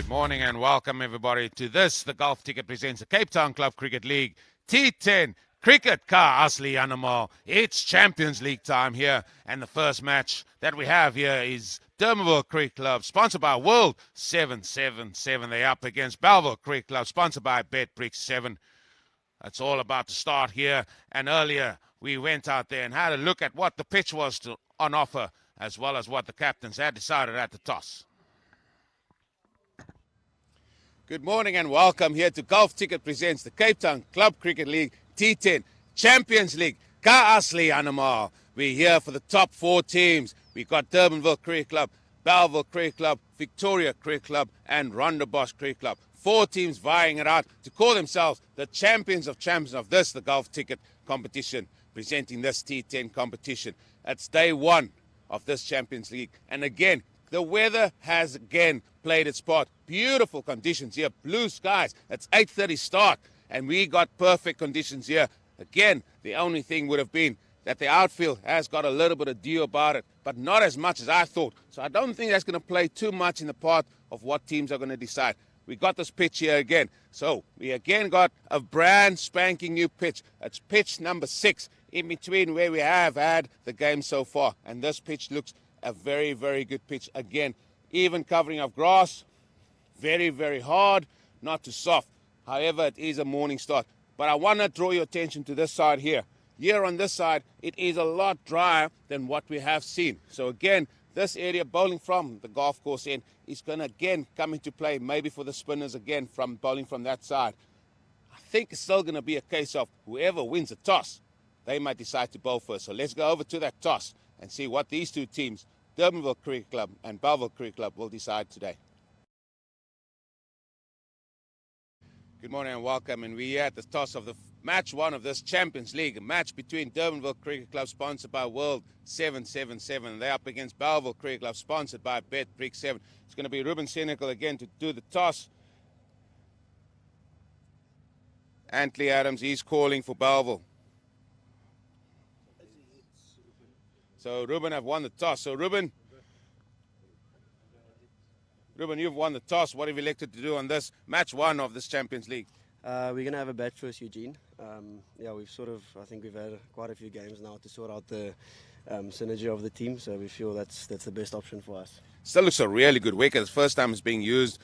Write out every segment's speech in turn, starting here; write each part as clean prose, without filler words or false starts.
Good morning and welcome everybody to this. The Golf Ticket presents the Cape Town Club Cricket League T10 Cricket Ka Asli Animal. It's Champions League time here, and the first match that we have here is Durbanville Cricket Club, sponsored by World 777. They're up against Bellville Cricket Club, sponsored by BetBricks 7. It's all about to start here, and earlier we went out there and had a look at what the pitch was on offer, as well as what the captains had decided at the toss. Good morning and welcome here to Golf Ticket presents the Cape Town Club Cricket League T10 Champions League Ka Asli Animal. We're here for the top four teams. We've got Durbanville Cricket Club, Bellville Cricket Club, Victoria Cricket Club and Rondebosch Cricket Club. Four teams vying it out to call themselves the champions of this, the Golf Ticket competition, presenting this T10 competition. It's day one of this Champions League. And again, the weather has again played its part. Beautiful conditions here, blue skies. It's 8:30 start, and we got perfect conditions here. Again, the only thing would have been that the outfield has got a little bit of dew about it, but not as much as I thought. So I don't think that's going to play too much in the part of what teams are going to decide. We got this pitch here again. So we again got a brand spanking new pitch. It's pitch number 6 in between where we have had the game so far. And this pitch looks a very, very good pitch. Again, even covering of grass, very, very hard, not too soft. However, it is a morning start. But I want to draw your attention to this side here. Here on this side, it is a lot drier than what we have seen. So again, this area bowling from the golf course end is going to again come into play, maybe for the spinners again from bowling from that side. I think it's still going to be a case of whoever wins the toss, they might decide to bowl first. So let's go over to that toss and see what these two teams, Durbanville Cricket Club and Bellville Cricket Club, will decide today. Good morning and welcome, and we're at the toss of the match one of this Champions League, a match between Durbanville Cricket Club, sponsored by World 777. They're up against Bellville Cricket Club, sponsored by BetBricks 7. It's going to be Ruben Senecal again to do the toss. Antley Adams, he's calling for Bellville. So Ruben have won the toss. So Ruben, you've won the toss. What have you elected to do on this match one of this Champions League? We're going to have a bat first, Eugene. I think we've had quite a few games now to sort out the synergy of the team, so we feel that's the best option for us. Still looks a really good wicket. It's the first time it's being used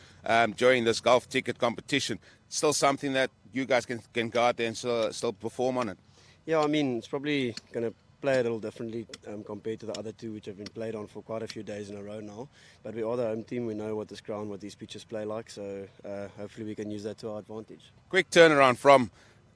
during this golf ticket competition. Still something that you guys can go out there and still perform on it. Yeah, I mean, it's probably going to play a little differently compared to the other two, which have been played on for quite a few days in a row now. But we are the home team. We know what this ground, what these pitches play like, so hopefully we can use that to our advantage. Quick turnaround from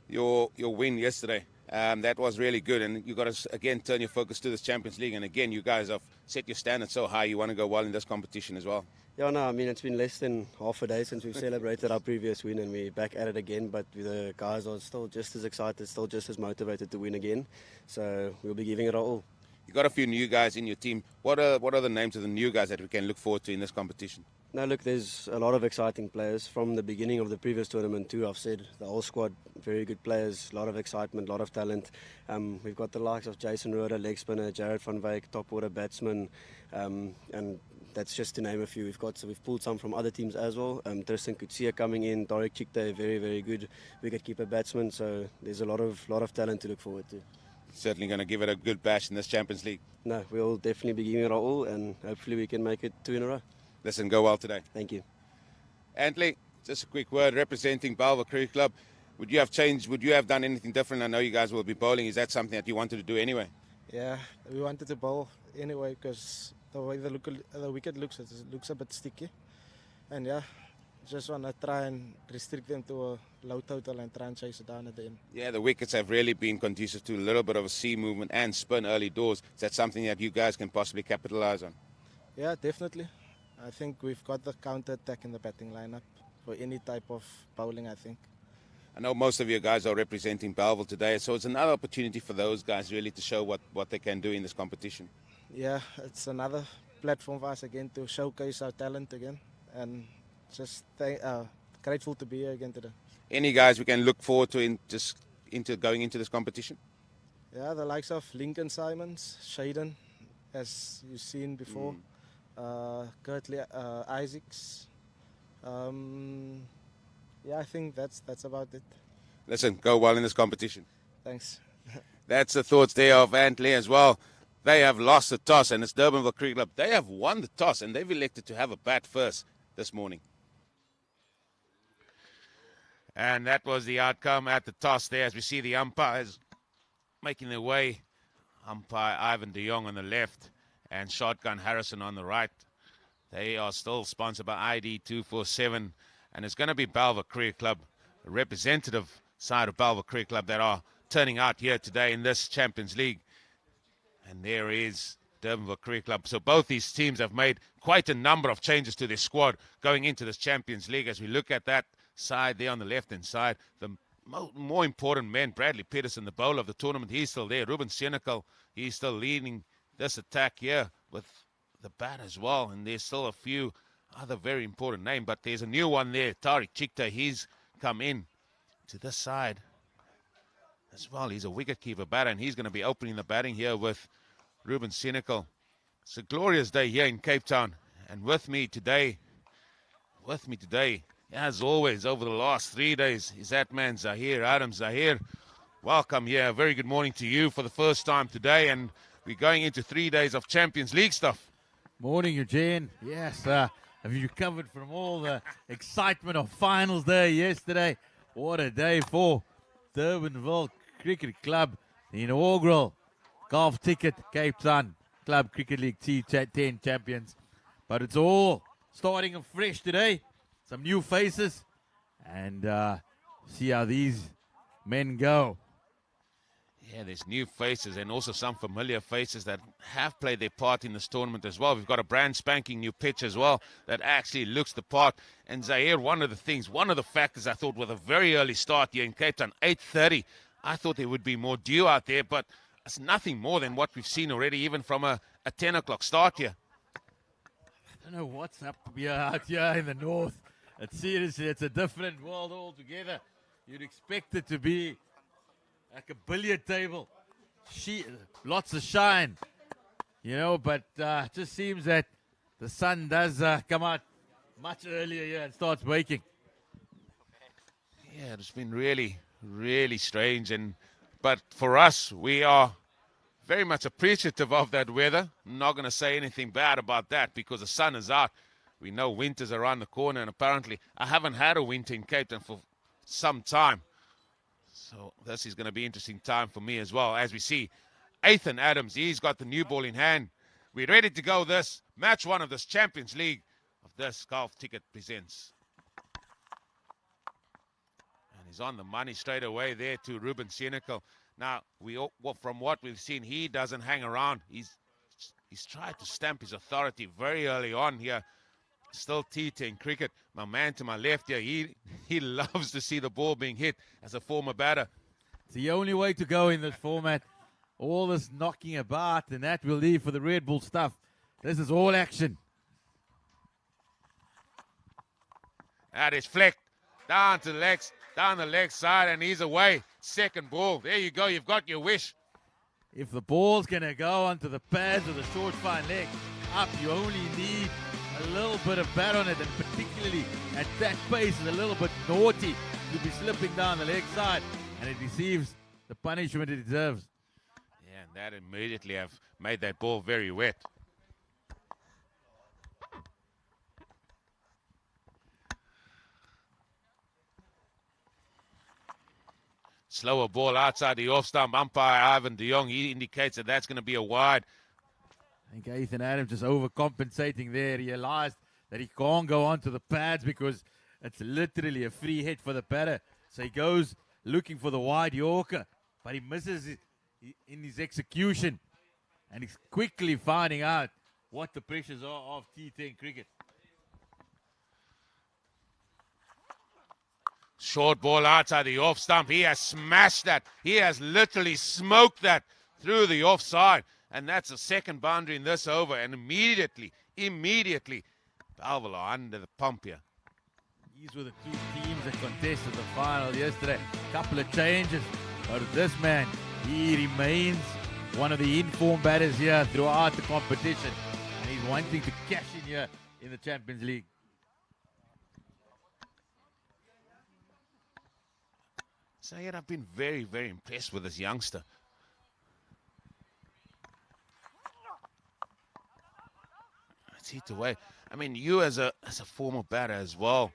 your win yesterday. That was really good, and you got to again turn your focus to this Champions League. And again, you guys have set your standards so high. You want to go well in this competition as well. Yeah, no, I mean, it's been less than half a day since we've celebrated our previous win, and we're back at it again. But the guys are still just as excited, still just as motivated to win again. So we'll be giving it our all. You got a few new guys in your team. What are the names of the new guys that we can look forward to in this competition? No, look, there's a lot of exciting players from the beginning of the previous tournament too. I've said the whole squad, very good players, a lot of excitement, a lot of talent. We've got the likes of Jason Roeder, leg spinner, Jared van Wyk, top order batsman, and that's just to name a few. We've pulled some from other teams as well. Tristan Kutsia coming in, Tariq Chikte, very, very good wicket-keeper batsman. So there's a lot of talent to look forward to. Certainly going to give it a good bash in this Champions League. No, we'll definitely be giving it our all, and hopefully we can make it 2 in a row. Listen, go well today. Thank you. Antley, just a quick word, representing Bellville Cricket Club. Would you have changed? Would you have done anything different? I know you guys will be bowling. Is that something that you wanted to do anyway? Yeah, we wanted to bowl anyway because the way the wicket looks, it looks a bit sticky. And yeah, just want to try and restrict them to a low total and try and chase it down at the end. Yeah, the wickets have really been conducive to a little bit of a sea movement and spin early doors. Is that something that you guys can possibly capitalize on? Yeah, definitely. I think we've got the counter-attack in the batting lineup for any type of bowling, I think. I know most of you guys are representing Bellville today, so it's another opportunity for those guys really to show what they can do in this competition. Yeah, it's another platform for us again to showcase our talent again, and just grateful to be here again today. Any guys we can look forward to going into this competition? Yeah, the likes of Lincoln Simons, Shaden, as you've seen before, Kurt Isaacs, Yeah, I think that's about it. Listen, go well in this competition. Thanks. That's the thoughts there of Antley as well. They have lost the toss, and it's Durbanville Cricket Club. They have won the toss, and they've elected to have a bat first this morning. And that was the outcome at the toss there, as we see the umpires making their way. Umpire Ivan de Jong on the left and Shotgun Harrison on the right. They are still sponsored by ID 247, and it's going to be Bellville Cricket Club, a representative side of Bellville Cricket Club that are turning out here today in this Champions League. And there is Durbanville Cricket Club. So both these teams have made quite a number of changes to their squad going into this Champions League. As we look at that side there on the left-hand side, the more important men, Bradley Peterson, the bowler of the tournament, he's still there. Ruben Senecal, he's still leading this attack here with the bat as well. And there's still a few other very important names, but there's a new one there, Tariq Chikta. He's come in to this side as well. He's a wicketkeeper batter, and he's going to be opening the batting here with Ruben Senecal. It's a glorious day here in Cape Town, and with me today, as always, over the last 3 days, is that man Zahir Adam. Zahir, welcome here. A very good morning to you for the first time today, and we're going into 3 days of Champions League stuff. Morning, Eugene. Yes, have you recovered from all the excitement of finals day yesterday? What a day for Durbanville Cricket Club, the inaugural golf ticket Cape Town Club Cricket League T10 champions. But it's all starting afresh today. Some new faces, and see how these men go. Yeah, there's new faces and also some familiar faces that have played their part in this tournament as well. We've got a brand spanking new pitch as well that actually looks the part. And Zaire, one of the factors I thought with a very early start here in Cape Town, 8:30, I thought there would be more dew out there, but it's nothing more than what we've seen already, even from a 10 o'clock start here. I don't know what's up out here in the north. It's seriously, it's a different world altogether. You'd expect it to be like a billiard table. Lots of shine, but it just seems that the sun does come out much earlier here and starts breaking. Yeah, it's been really, really strange. But for us, we are very much appreciative of that weather. I'm not going to say anything bad about that because the sun is out. We know winter's around the corner, and apparently I haven't had a winter in Cape Town for some time. So this is going to be an interesting time for me as well. As we see, Ethan Adams, he's got the new ball in hand. We're ready to go this match one of this Champions League of this Golf Ticket Presents. And he's on the money straight away there to Ruben Senecal. Now, from what we've seen, he doesn't hang around. He's tried to stamp his authority very early on here. Still T10 cricket. My man to my left here, he loves to see the ball being hit as a former batter. It's the only way to go in this format. All this knocking about, and that will leave for the Red Bull stuff. This is all action. That is flicked down to the legs, down the leg side, and he's away. Second ball. There you go. You've got your wish. If the ball's going to go onto the pads of the short fine leg up, you only need a little bit of bat on it, and particularly at that pace is a little bit naughty to be slipping down the leg side, and it receives the punishment it deserves. Yeah, and that immediately have made that ball very wet. Slower ball outside the off stump. Umpire Ivan de Jong, he indicates that that's going to be a wide. I think Ethan Adams just overcompensating there. He realized that he can't go onto the pads because it's literally a free hit for the batter. So he goes looking for the wide Yorker, but he misses it in his execution. And he's quickly finding out what the pressures are of T10 cricket. Short ball outside the off stump. He has smashed that. He has literally smoked that through the offside. And that's the second boundary in this over. And immediately, Bellville are under the pump here. These were the two teams that contested the final yesterday. A couple of changes. But this man, he remains one of the informed batters here throughout the competition. And he's wanting to cash in here in the Champions League. So yet I've been very, very impressed with this youngster. It's hit away. I mean, you as a former batter as well.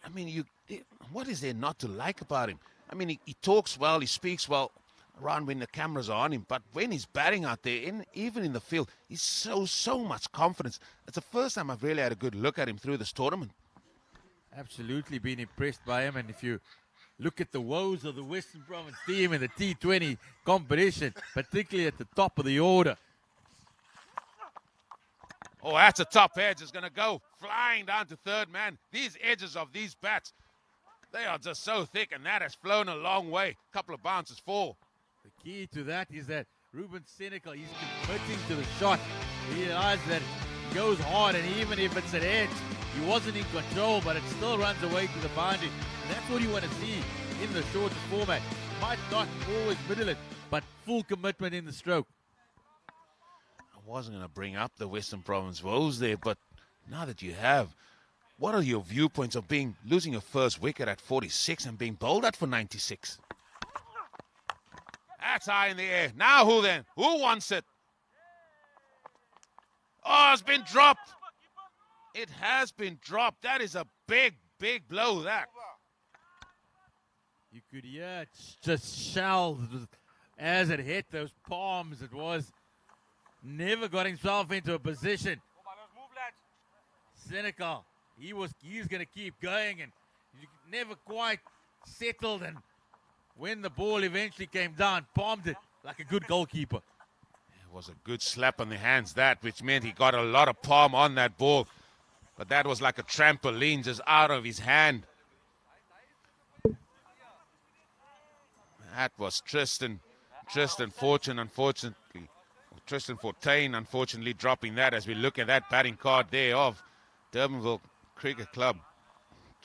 I mean, what is there not to like about him? I mean, he talks well, he speaks well around when the cameras are on him, but when he's batting out there, even in the field, he's so much confidence. It's the first time I've really had a good look at him through this tournament. Absolutely been impressed by him, and if you look at the woes of the Western Province team in the T20 competition, particularly at the top of the order. Oh, that's a top edge. It's going to go flying down to third man. These edges of these bats, they are just so thick, and that has flown a long way. Couple of bounces, 4. The key to that is that Ruben Senecal, he's committing to the shot. He realizes that he goes hard, and even if it's an edge, he wasn't in control, but it still runs away to the boundary. And that's what you want to see in the shorter format. You might not always middle it, but full commitment in the stroke. I wasn't going to bring up the Western Province woes there, but now that you have, what are your viewpoints of losing your first wicket at 46 and being bowled at for 96? That's high in the air. Now who then? Who wants it? Oh, it's been dropped. It has been dropped. That is a big blow, that. You could hear it just shells as it hit those palms. It was never got himself into a position. Senecal, he's going to keep going, and he never quite settled, and when the ball eventually came down, palmed it like a good goalkeeper. It was a good slap on the hands, that, which meant he got a lot of palm on that ball. But that was like a trampoline just out of his hand. That was Tristan Fortune, unfortunately. Tristan Fortuin, unfortunately, dropping that as we look at that batting card there of Durbanville Cricket Club.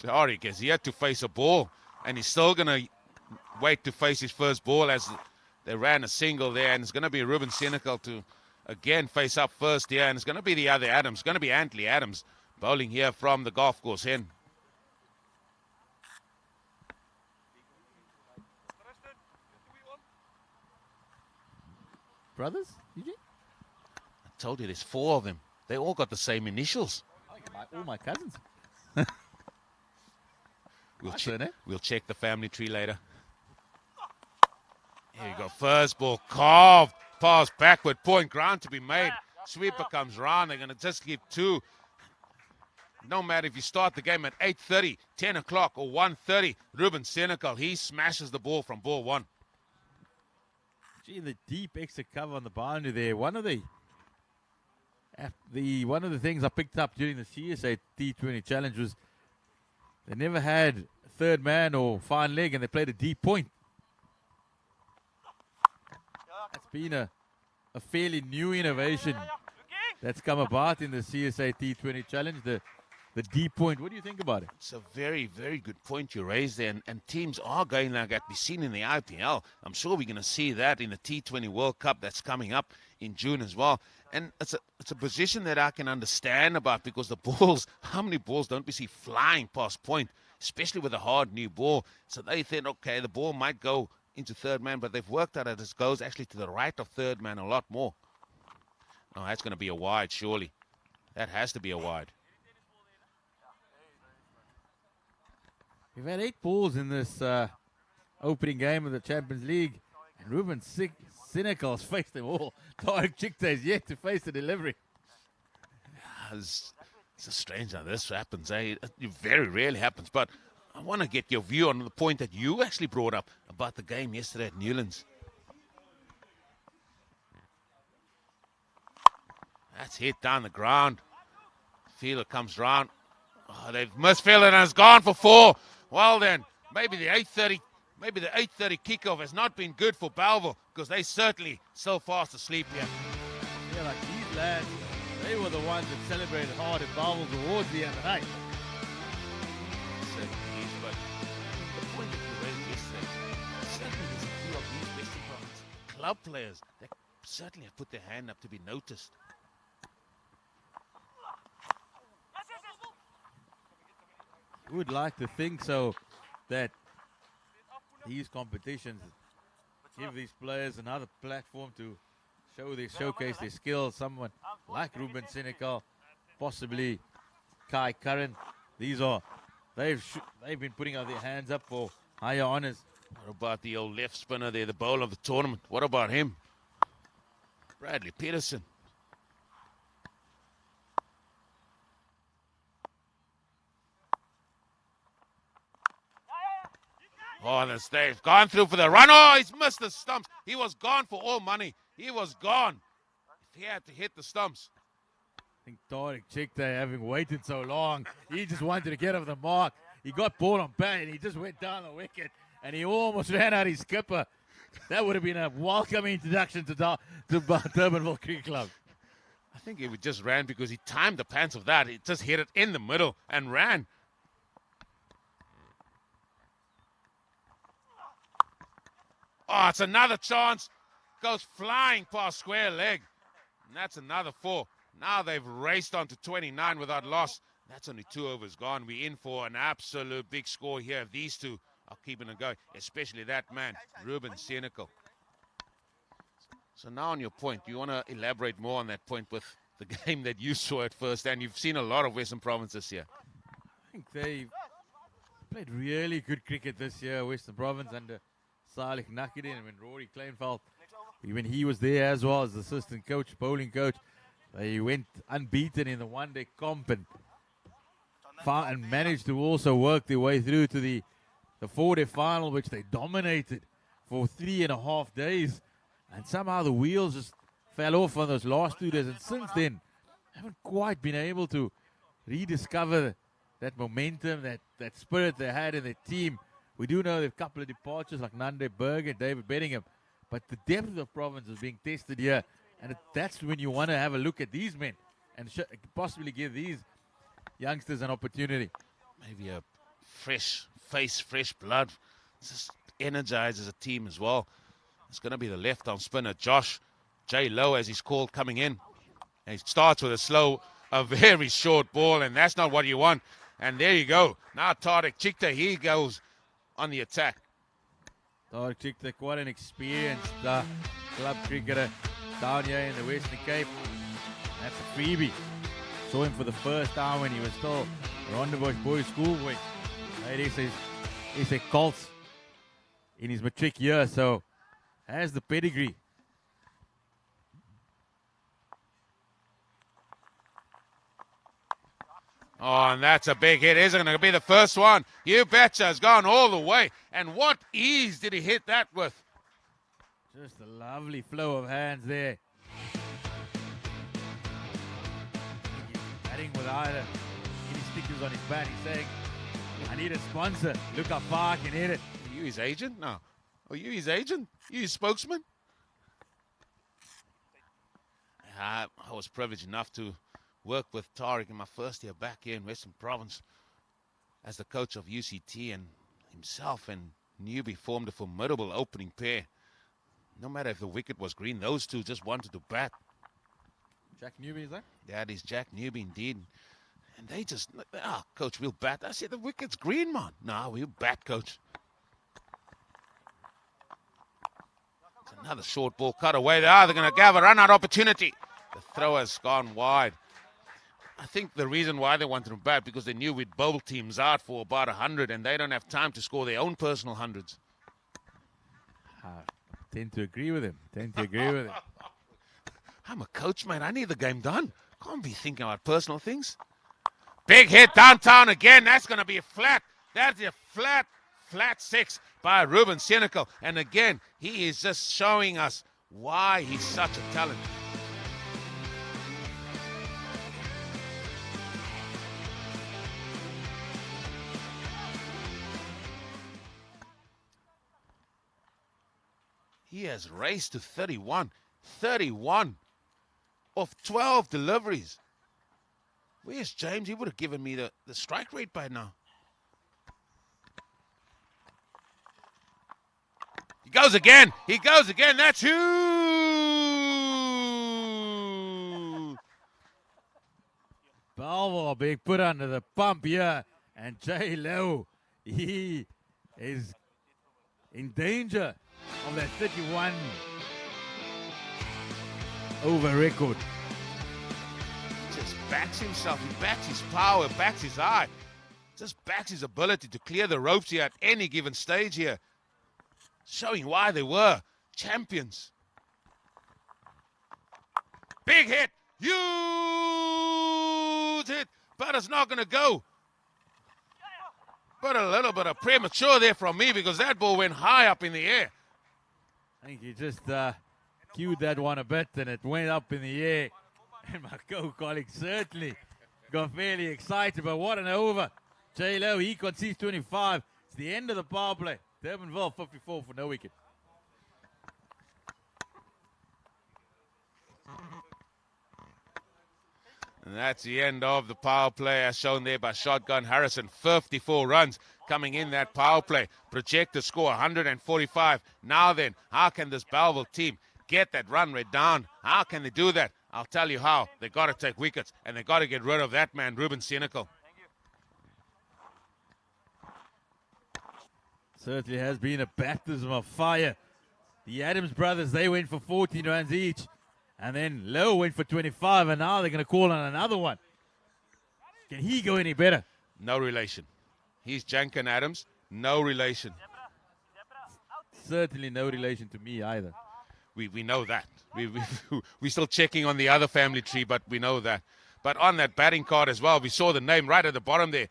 Tariq has yet to face a ball, and he's still going to wait to face his first ball as they ran a single there, and it's going to be Ruben Senecal to again face up first here, and it's going to be the other Adams. It's going to be Antley Adams bowling here from the golf course end. Brothers, did you? I told you there's 4 of them. They all got the same initials. All my cousins. We'll check the family tree later. Here you go. First ball carved. Pass backward. Point ground to be made. Sweeper comes round. They're going to just give 2. No matter if you start the game at 8:30, 10 o'clock, or 1:30, Ruben Senecal, he smashes the ball from ball 1. Gee, the deep extra cover on the boundary there. One of the things I picked up during the CSA T20 challenge was they never had third man or fine leg, and they played a deep point. That's been a fairly new innovation that's come about in the CSA T20 challenge, the deep point. What do you think about it? It's a very, very good point you raised there, and teams are going like that. We've seen in the IPL. I'm sure we're going to see that in the T20 World Cup that's coming up in June as well. And it's a position that I can understand about, because the balls, how many balls don't we see flying past point, especially with a hard new ball? So they think, okay, the ball might go into third man, but they've worked out that it goes actually to the right of third man a lot more. Oh, that's going to be a wide, surely. That has to be a wide. We've had 8 balls in this opening game of the Champions League, and Ruben Senecal's faced them all. Tariq Chikta is yet to face the delivery. It's a strange how this happens. It very rarely happens, but I want to get your view on the point that you actually brought up about the game yesterday at Newlands. That's hit down the ground. Fielder comes round. Oh, they've misfielded and it's gone for 4. Well then, maybe the 8:30 kickoff has not been good for Bellville, because they certainly still fast asleep here. Yeah, like these lads, they were the ones that celebrated hard at Bellville towards the end of the night. Certainly is, but the point that you raised yesterday, certainly there's a few of these Western Province club players that certainly have put their hand up to be noticed. Would like to think so, that these competitions give these players another platform to showcase their skills. Someone like Ruben Senecal, possibly Kai Curran. They've been putting out their hands up for higher honors. What about the old left spinner there, the bowler of the tournament? What about him? Bradley Peterson. Oh, they've gone through for the run. Oh, he's missed the stumps. He was gone for all money. He was gone. He had to hit the stumps. I think Tariq Chikta, having waited so long, he just wanted to get off the mark. He got ball on bat and he just went down the wicket and he almost ran out his skipper. That would have been a welcome introduction to Durbanville Cricket Club. I think he just ran because he timed the pants of that. He just hit it in the middle and ran. Oh, it's another chance. Goes flying past square leg. And that's another 4. Now they've raced on to 29 without loss. That's only 2 overs gone. We're in for an absolute big score here. These two are keeping it going, especially that man, Ruben Senecal. So now on your point, do you want to elaborate more on that point with the game that you saw at first? And you've seen a lot of Western Provinces here. I think they played really good cricket this year, Western Province, under Salih Nakidin. And when Rory Kleinveld, when he was there as well as the assistant coach, bowling coach, they went unbeaten in the one-day comp and managed to also work their way through to the 4-day final, which they dominated for 3.5 days. And somehow the wheels just fell off on those last 2 days. And since then, haven't quite been able to rediscover that momentum, that spirit they had in their team. We do know there are a couple of departures like Nande Berg and David Bettingham. But the depth of the province is being tested here. And that's when you want to have a look at these men and possibly give these youngsters an opportunity. Maybe a fresh face, fresh blood. Just energizes a team as well. It's going to be the left-arm spinner, Josh J. Lowe, as he's called, coming in. And he starts with a very short ball, and that's not what you want. And there you go. Now Tariq Chikta, he goes on the attack. Tariq Chikta, quite an experienced club cricketer down here in the Western Cape. That's a freebie. Saw him for the first time when he was still Rondebosch Boys Schoolboy. He's a Colts in his matric year, so has the pedigree. Oh, and that's a big hit. Isn't it going to be the first one? You betcha, has gone all the way. And what ease did he hit that with? Just a lovely flow of hands there. Batting with either any stickers on his bat. He's saying, I need a sponsor. Look how far I can hit it. Are you his agent? No. Are you his agent? You his spokesman? I was privileged enough to work with Tariq in my first year back here in Western Province as the coach of UCT, and himself and Newby formed a formidable opening pair. No matter if the wicket was green, those two just wanted to bat. Jack Newby, is that? That is Jack Newby indeed. And they just, coach, we'll bat. I said, the wicket's green, man. No, we'll bat, coach. It's another short ball cut away. They're going to have a run-out opportunity. The throw has gone wide. I think the reason why they wanted to bat because they knew we'd bowl teams out for about 100 and they don't have time to score their own personal hundreds. Tend to agree with him. I'm a coach, mate. I need the game done. Can't be thinking about personal things. Big hit downtown again. That's going to be a flat. That's a flat 6 by Ruben Senecal. And again, he is just showing us why he's such a talent. He has raced to 31. 31 of 12 deliveries. Where's James? He would have given me the strike rate by now. He goes again. That's huge. Bellville being put under the pump here. And Jay Lowe, he is in danger of that 31 over record. Just backs himself, he backs his power, backs his eye, just backs his ability to clear the ropes here at any given stage here, showing why they were champions. Big hit, huge hit, but it's not going to go. But a little bit of premature there from me because that ball went high up in the air. I think he just cued that one a bit and it went up in the air. And my co-colleague certainly got fairly excited, but what an over. J-Lo, he concedes 25. It's the end of the power play. Durbanville 54 for no wicket. And that's the end of the power play as shown there by Shotgun Harrison. 54 runs coming in that power play. Projected score 145. Now then, how can this Bellville team get that run rate down? How can they do that? I'll tell you how. They got to take wickets and they got to get rid of that man, Ruben Senecal. Certainly has been a baptism of fire. The Adams brothers, they went for 14 runs each. And then Lowe went for 25, and now they're going to call on another one. Can he go any better? No relation. He's Janken Adams. No relation. Certainly no relation to me either. We know that. We're still checking on the other family tree, but we know that. But on that batting card as well, we saw the name right at the bottom there.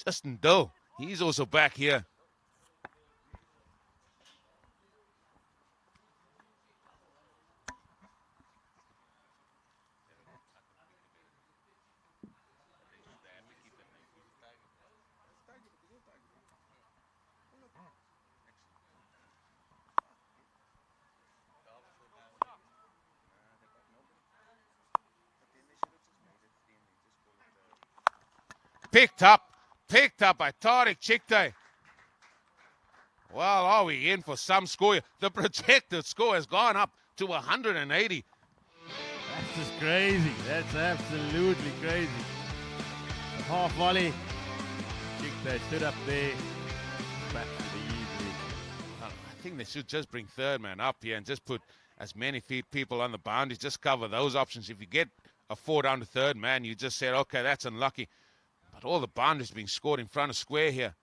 Justin Dill. He's also back here. Picked up by Tariq Chikte. Well, are we in for some score? The projected score has gone up to 180. That's just crazy. That's absolutely crazy. A half volley. Chikte stood up there. Back to the easy. I think they should just bring third man up here and just put as many people on the boundaries. Just cover those options. If you get a 4 down to third man, you just said, okay, that's unlucky. But all the boundaries being scored in front of square here.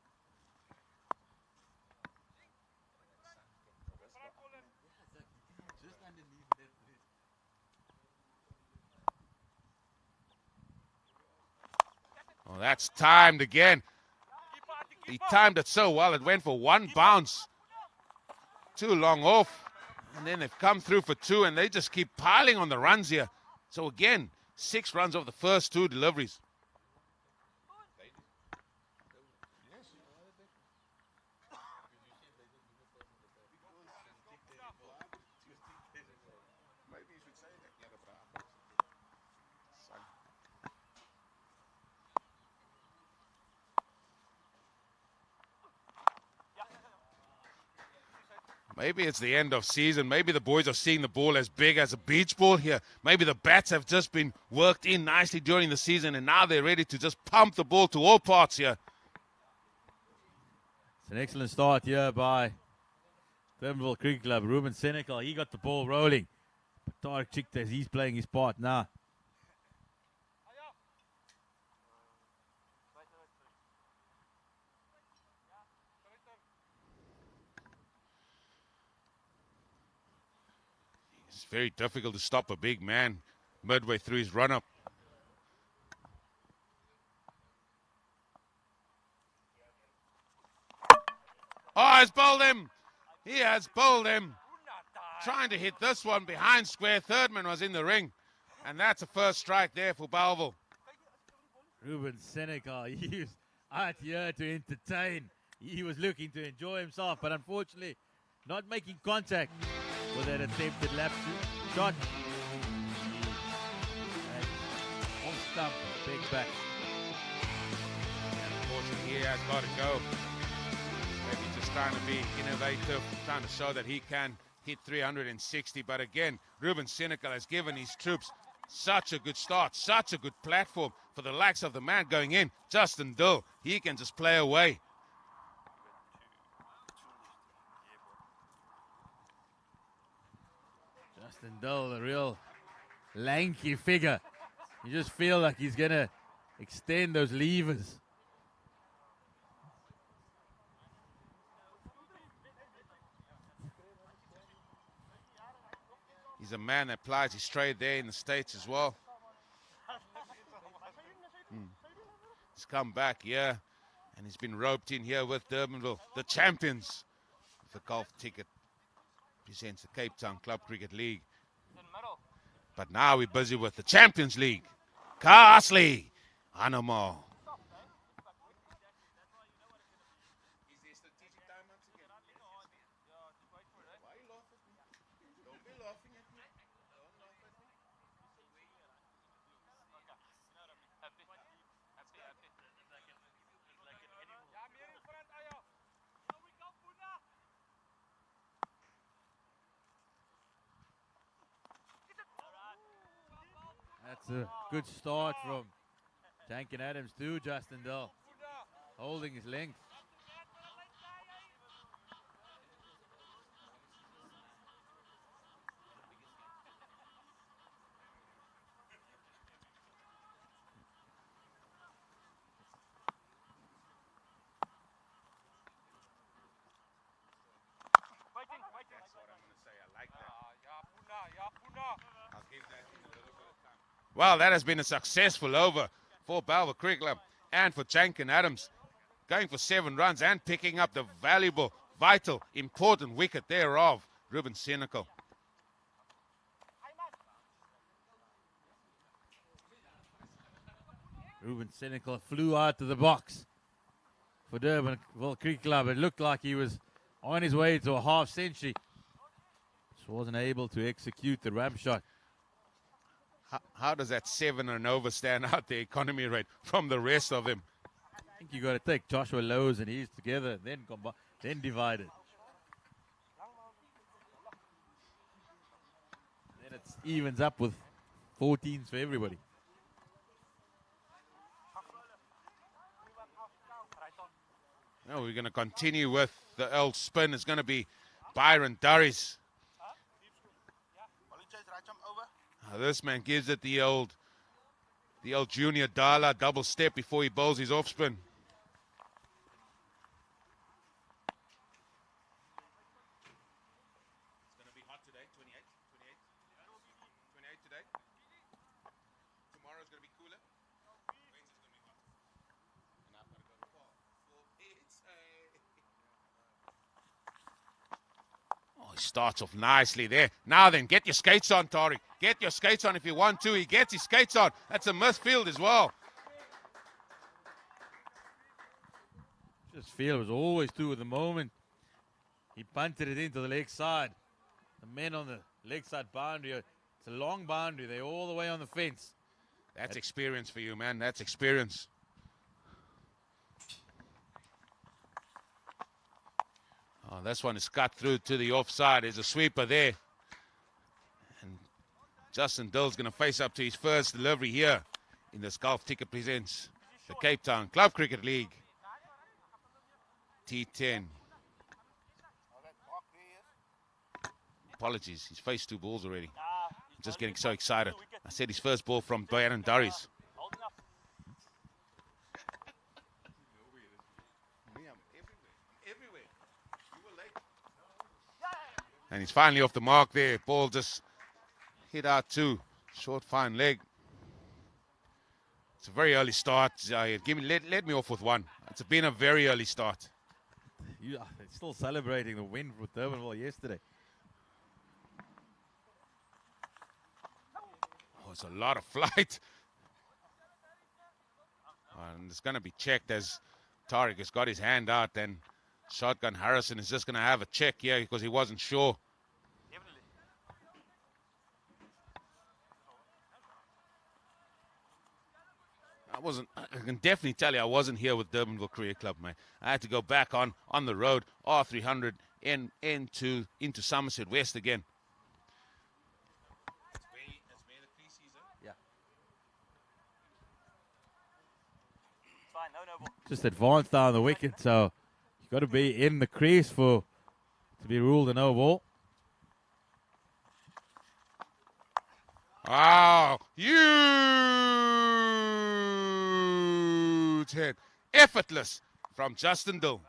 Oh, that's timed again. He timed it so well, it went for one bounce. Too long off. And then they've come through for 2, and they just keep piling on the runs here. So again, 6 runs off the first 2 deliveries. Maybe it's the end of season. Maybe the boys are seeing the ball as big as a beach ball here. Maybe the bats have just been worked in nicely during the season, and now they're ready to just pump the ball to all parts here. It's an excellent start here by Durbanville Cricket Club. Ruben Senecal, he got the ball rolling. But Tariq Chikte, he's playing his part now. It's very difficult to stop a big man midway through his run-up. Oh, he's bowled him. He has bowled him. Trying to hit this one behind square. Third man was in the ring. And that's a first strike there for Bellville. Ruben Senecal, he was out here to entertain. He was looking to enjoy himself, but unfortunately not making contact with that attempted lap shot. On stump, big back. And unfortunately, he has got to go. Maybe just trying to be innovative, trying to show that he can hit 360. But again, Ruben Senecal has given his troops such a good start, such a good platform for the likes of the man going in, Justin Dill. He can just play away. Justin Dull, a real lanky figure. You just feel like he's going to extend those levers. He's a man that plies his trade there in the States as well. He's come back here, and he's been roped in here with Durbanville, the champions of the golf ticket. Presents the Cape Town Club Cricket League. But now we're busy with the Champions League. Castley, Animal. That's a good start from Tankin Adams to Justin Dull, holding his length. Well, that has been a successful over for Bellville Cricket Club and for Tankin Adams. Going for 7 runs and picking up the valuable, vital, important wicket thereof, Ruben Senecal. Ruben Senecal flew out to the box for Durbanville Cricket Club. It looked like he was on his way to a half century. Just wasn't able to execute the ramp shot. How does that 7 and over stand out the economy rate from the rest of them? I think you got to take Joshua Lowe's and his together, then divide it. Then it evens up with 14s for everybody. Now we're going to continue with the old spin. It's going to be Byron Durries. This man gives it the old junior Dala double step before he bowls his off spin. It's going to be hot today, 28 today. Tomorrow's going to be cooler. Wednesday's going to be hot. And I've got to go to fall for pizza. Oh, he starts off nicely there. Now then, get your skates on, Tariq. Get your skates on if you want to. He gets his skates on. That's a misfield as well. Just feel it was always two at the moment. He punted it into the leg side. The men on the leg side boundary, it's a long boundary. They're all the way on the fence. That's experience for you, man. That's experience. Oh, this one is cut through to the offside. There's a sweeper there. And Justin Dull's going to face up to his first delivery here in this Golf Ticket Presents the Cape Town Club Cricket League T10. Apologies, he's faced 2 balls already. I'm just getting so excited. I said his first ball from Byron Durries. And he's finally off the mark there. Ball just hit out too. Short, fine leg. It's a very early start. Let me off with 1. It's been a very early start. They're still celebrating the win with Durbanville yesterday. Oh, it's a lot of flight. And it's going to be checked as Tariq has got his hand out, and Shotgun Harrison is just going to have a check here because he wasn't sure. I can definitely tell you I wasn't here with Durbanville Cricket Club, mate. I had to go back on the road, R300, into Somerset West again. Yeah. Just advanced down the wicket, so you've got to be in the crease to be ruled a no ball. Wow, huge hit. Effortless from Justin Dill.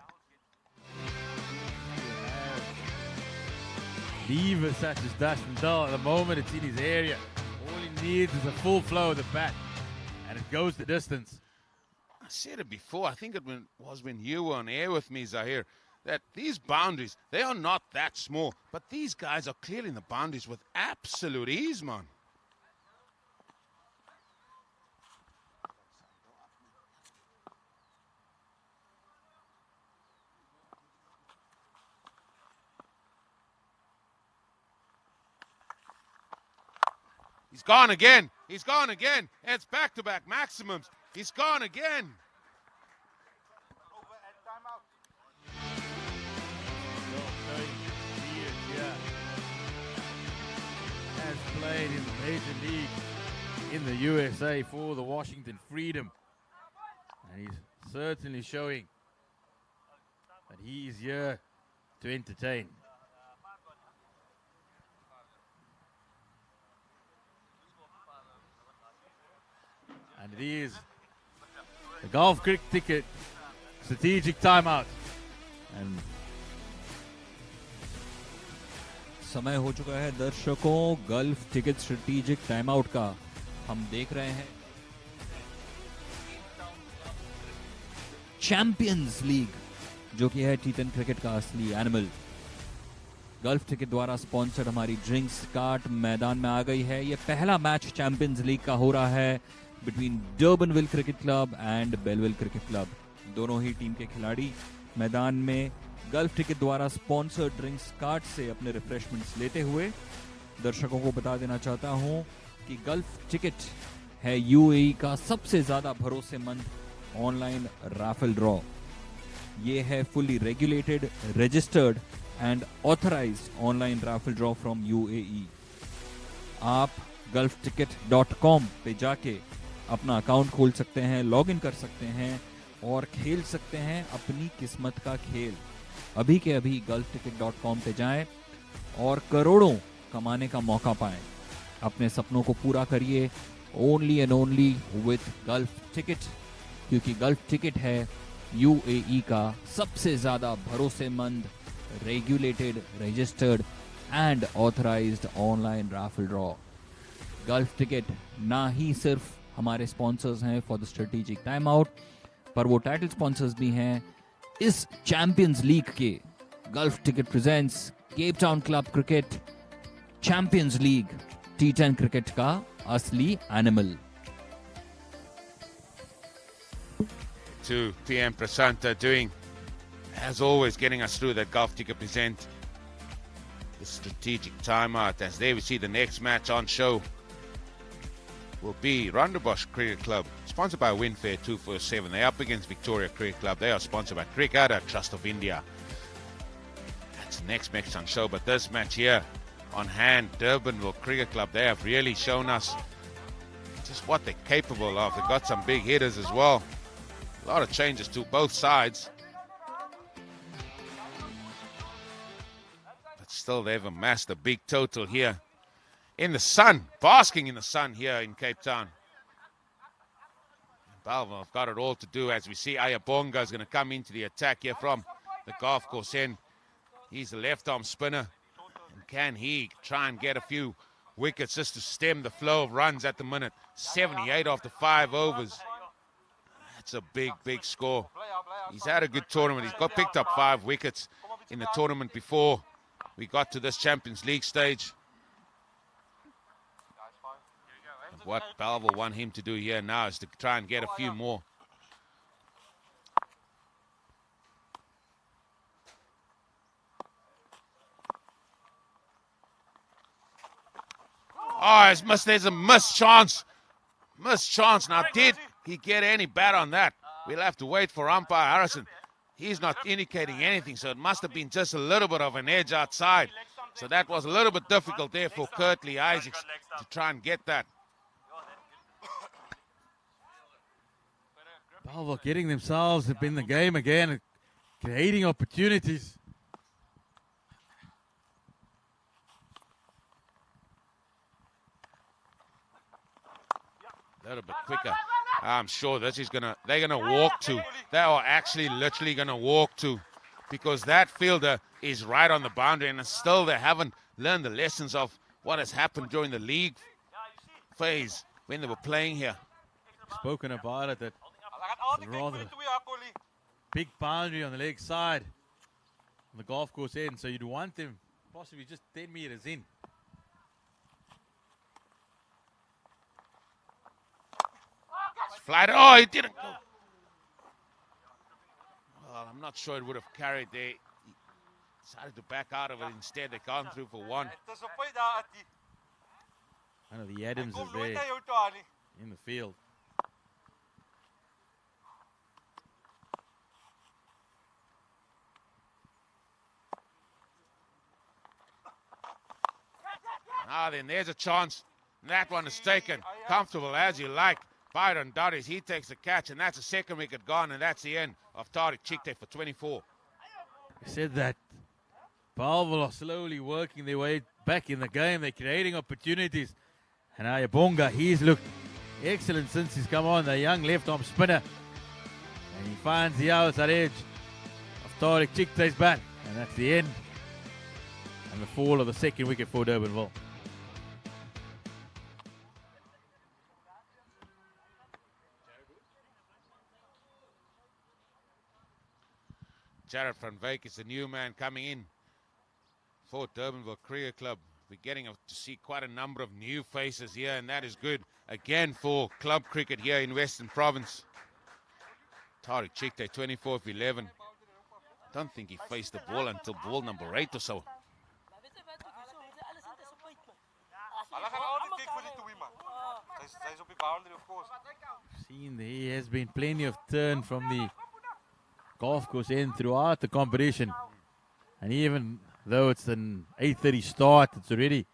Lever such as Dustin Dill. At the moment it's in his area. All he needs is a full flow of the bat. And it goes the distance. I said it before, I think it was when you were on air with me, Zahir, that these boundaries, they are not that small. But these guys are clearing the boundaries with absolute ease, man. He's gone again. He's gone again. It's back-to-back maximums. He's gone again. Has played in the major league in the USA for the Washington Freedom. And he's certainly showing that he is here to entertain. And it is the golf cricket ticket strategic timeout. And समय हो चुका है दर्शकों gulf ticket strategic time out का। हम देख रहे हैं चैंपियंस लीग जो कि है T10 क्रिकेट का असली एनिमल। गल्फ टिकट द्वारा स्पॉन्सर्ड हमारी ड्रिंक्स कार्ट मैदान में आ गई है। ये पहला मैच चैंपियंस लीग का हो रहा है between Durbanville cricket club and Bellville cricket club. दोनों ही टीम के खिलाड़ी मैदान में गल्फ टिकट द्वारा स्पॉन्सर्ड ड्रिंक्स कार्ट से अपने रिफ्रेशमेंट्स लेते हुए। दर्शकों को बता देना चाहता हूं कि गल्फ टिकट है यूएई का सबसे ज्यादा भरोसेमंद ऑनलाइन राफेल ड्रॉ। ये है fully regulated, registered and authorised online raffle draw from UAE. आप golfticket.com पे जाके अपना अकाउंट खोल सकते हैं, लॉग इन कर सकते हैं और खेल सकते हैं अपनी किस्मत का खेल। अभी के अभी golfticket.com पे जाएं और करोड़ों कमाने का मौका पाएं। अपने सपनों को पूरा करिए only and only with Gulf Ticket, क्योंकि गल्फ टिकट है यूएई का सबसे ज्यादा भरोसेमंद, regulated, registered and authorised online raffle draw. Gulf Ticket ना ही सिर्फ हमारे स्पॉन्सर्स हैं for the strategic time out, पर वो टाइटल स्पॉन्सर्स भी हैं इस चैंपियंस लीग के। Gulf Ticket presents Cape Town club cricket champions league, T10 cricket का असली animal. 2 p.m. Prasanta doing, as always, getting us through that Golf Ticket present the strategic timeout. As there we see the next match on show will be Rondebosch Cricket Club, sponsored by Winfair 247. They're up against Victoria Cricket Club. They are sponsored by Cricket Trust of India. That's the next match on show. But this match here on hand, Durbanville Cricket Club, they have really shown us just what they're capable of. They've got some big hitters as well. A lot of changes to both sides. But still, they've amassed a big total here in the sun, basking in the sun here in Cape Town. Bellville have got it all to do, as we see Ayabonga is going to come into the attack here from the golf course end. He's the left-arm spinner. And can he try and get a few wickets just to stem the flow of runs at the minute? 78 after 5 overs. That's a big, big score. He's had a good tournament. He's picked up 5 wickets in the tournament before we got to this Champions League stage. And what Bellville want him to do here now is to try and get a few more. Oh, there's a missed chance. Missed chance. Now, did he get any bat on that? We'll have to wait for umpire Harrison. He's not indicating anything, so it must have been just a little bit of an edge outside. So that was a little bit difficult there for Curtly Isaacs to try and get that. Bellville getting themselves up in the game again, creating opportunities. A little bit quicker. I'm sure they're gonna walk to. They are actually literally gonna walk to, because that fielder is right on the boundary, and still they haven't learned the lessons of what has happened during the league phase when they were playing here. Spoken about it, that it's a rather big boundary on the leg side on the golf course end, so you'd want them possibly just 10 meters in. Flight. Oh, it didn't go. Well, I'm not sure it would have carried there. He decided to back out of it. Instead, they gone through for one. One of the Adams is there in the field. Then there's a chance. That one is taken. Comfortable as you like. Byron Doddies, he takes the catch, and that's a second wicket gone, and that's the end of Tariq Chikte for 24. I said that Bellville are slowly working their way back in the game. They're creating opportunities. And Ayabonga, he's looked excellent since he's come on, the young left-arm spinner. And he finds the outside edge of Tariq Chikte's bat. And that's the end. And the fall of the second wicket for Durbanville. Jared van Wyk is the new man coming in for Durbanville Cricket Club. We're getting to see quite a number of new faces here, and that is good again for club cricket here in Western Province. Tariq Chikte, 24 of 11. Don't think he faced the ball until ball number 8 or so. Seen there has been plenty of turn from the golf course end throughout the competition, and even though it's an 8:30 start, it's already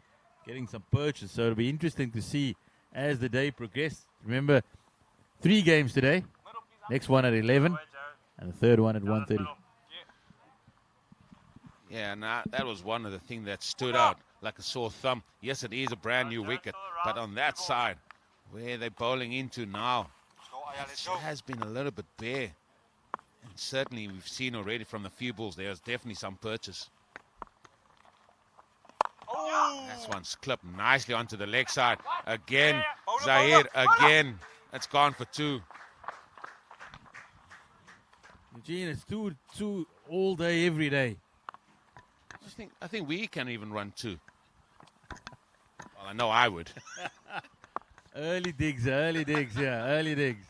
getting some purchase, so it'll be interesting to see as the day progresses. Remember, 3 games today, next one at 11 and the third one at 1:30. Yeah, and that was one of the things that stood out like a sore thumb. Yes, it is a brand new wicket, but on that side where they're bowling into now, it has been a little bit bare. And certainly we've seen already from the few balls there's definitely some purchase. That's one's clipped nicely onto the leg side. Again, Zahir, again. That's gone for 2. Eugene, it's two all day, every day. I think we can even run 2. Well, I know I would. Early digs, yeah, early digs.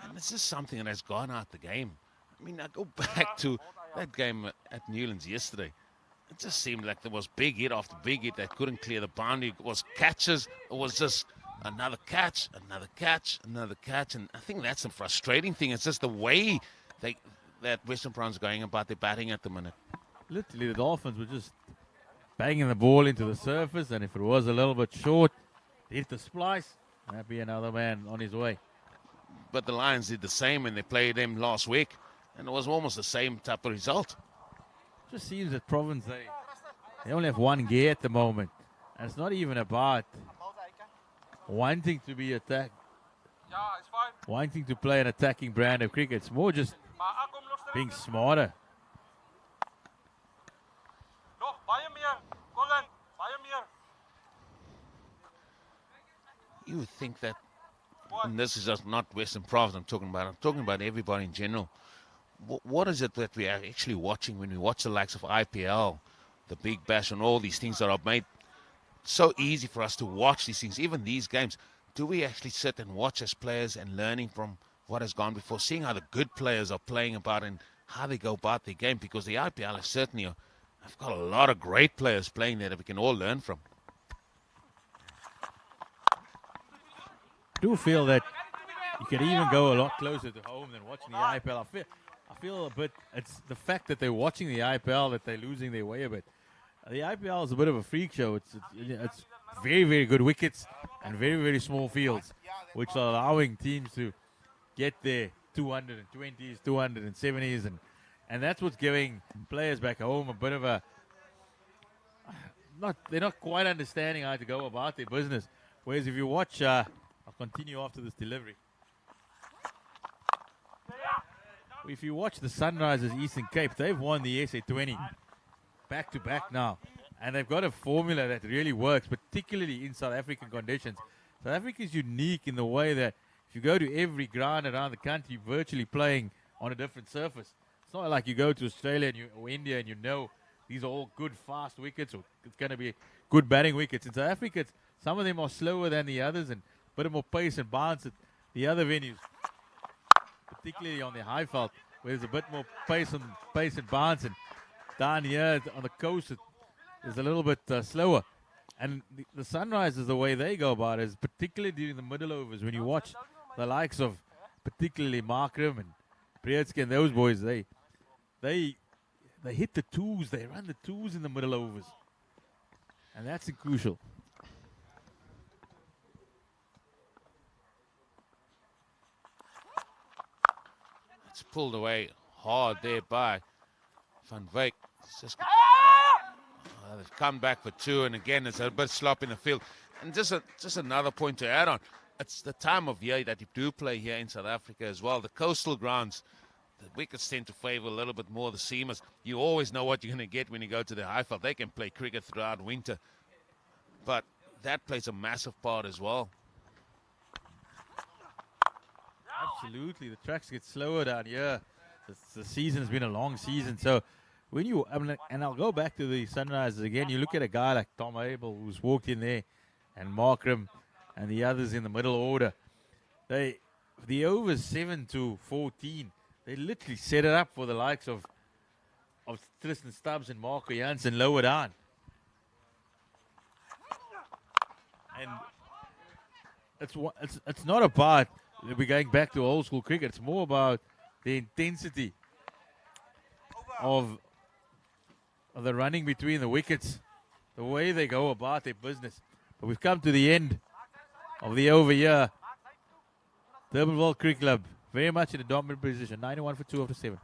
And this is something that has gone out the game. I mean, I go back to that game at Newlands yesterday. It just seemed like there was big hit after big hit that couldn't clear the boundary. It was catches. It was just another catch, another catch, another catch. And I think that's the frustrating thing. It's just the way that Western Province are going about their batting at the minute. Literally, the Dolphins were just banging the ball into the surface, and if it was a little bit short, hit the splice, that'd be another man on his way. But the Lions did the same when they played them last week, and it was almost the same type of result. Just seems that Province, they only have one gear at the moment, and it's not even about wanting to be attacked, wanting to play an attacking brand of cricket. It's more just being smarter. You would think that, and this is just not Western Province I'm talking about everybody in general. What is it that we are actually watching when we watch the likes of IPL, the Big Bash, and all these things that are made so easy for us to watch these things, even these games? Do we actually sit and watch as players and learning from what has gone before, seeing how the good players are playing about and how they go about their game? Because the IPL has certainly have got a lot of great players playing there that we can all learn from. I do feel that you can even go a lot closer to home than watching the IPL. I feel a bit, it's the fact that they're watching the IPL that they're losing their way a bit. The IPL is a bit of a freak show. It's very, very good wickets and very, very small fields, which are allowing teams to get their 220s, 270s, and that's what's giving players back home a bit of a they're not quite understanding how to go about their business. Whereas if you watch, I'll continue after this delivery. If you watch the Sunrisers Eastern Cape, they've won the SA20 back to back now. And they've got a formula that really works, particularly in South African conditions. South Africa is unique in the way that if you go to every ground around the country, you're virtually playing on a different surface. It's not like you go to Australia or India and you know these are all good, fast wickets, or it's going to be good batting wickets. In South Africa, some of them are slower than the others and a bit more pace and bounce at the other venues, particularly on the high veld, where there's a bit more pace and bounce. And down here on the coast, it's a little bit slower. And the Sunrisers, the way they go about it is particularly during the middle overs, when you watch the likes of particularly Markram and Breedsky and those boys, they hit the twos, they run the twos in the middle overs. And that's crucial. It's pulled away hard there by Van Wyk. They've come back for two, and again, there's a bit slop in the field. And just another point to add on, it's the time of year that you do play here in South Africa as well. The coastal grounds, the wickets tend to favour a little bit more the seamers. You always know what you're going to get when you go to the high veld. They can play cricket throughout winter, but that plays a massive part as well. Absolutely, the tracks get slower down here. The season has been a long season, so when you and I'll go back to the Sunrisers again. You look at a guy like Tom Abel, who's walked in there, and Markram, and the others in the middle order. The overs 7 to 14. They literally set it up for the likes of Tristan Stubbs and Marco Jansen lower down. And it's not about we're going back to old school cricket. It's more about the intensity of the running between the wickets, the way they go about their business. But we've come to the end of the over here. Durbanville Cricket Club very much in a dominant position, 91 for 2 after 7.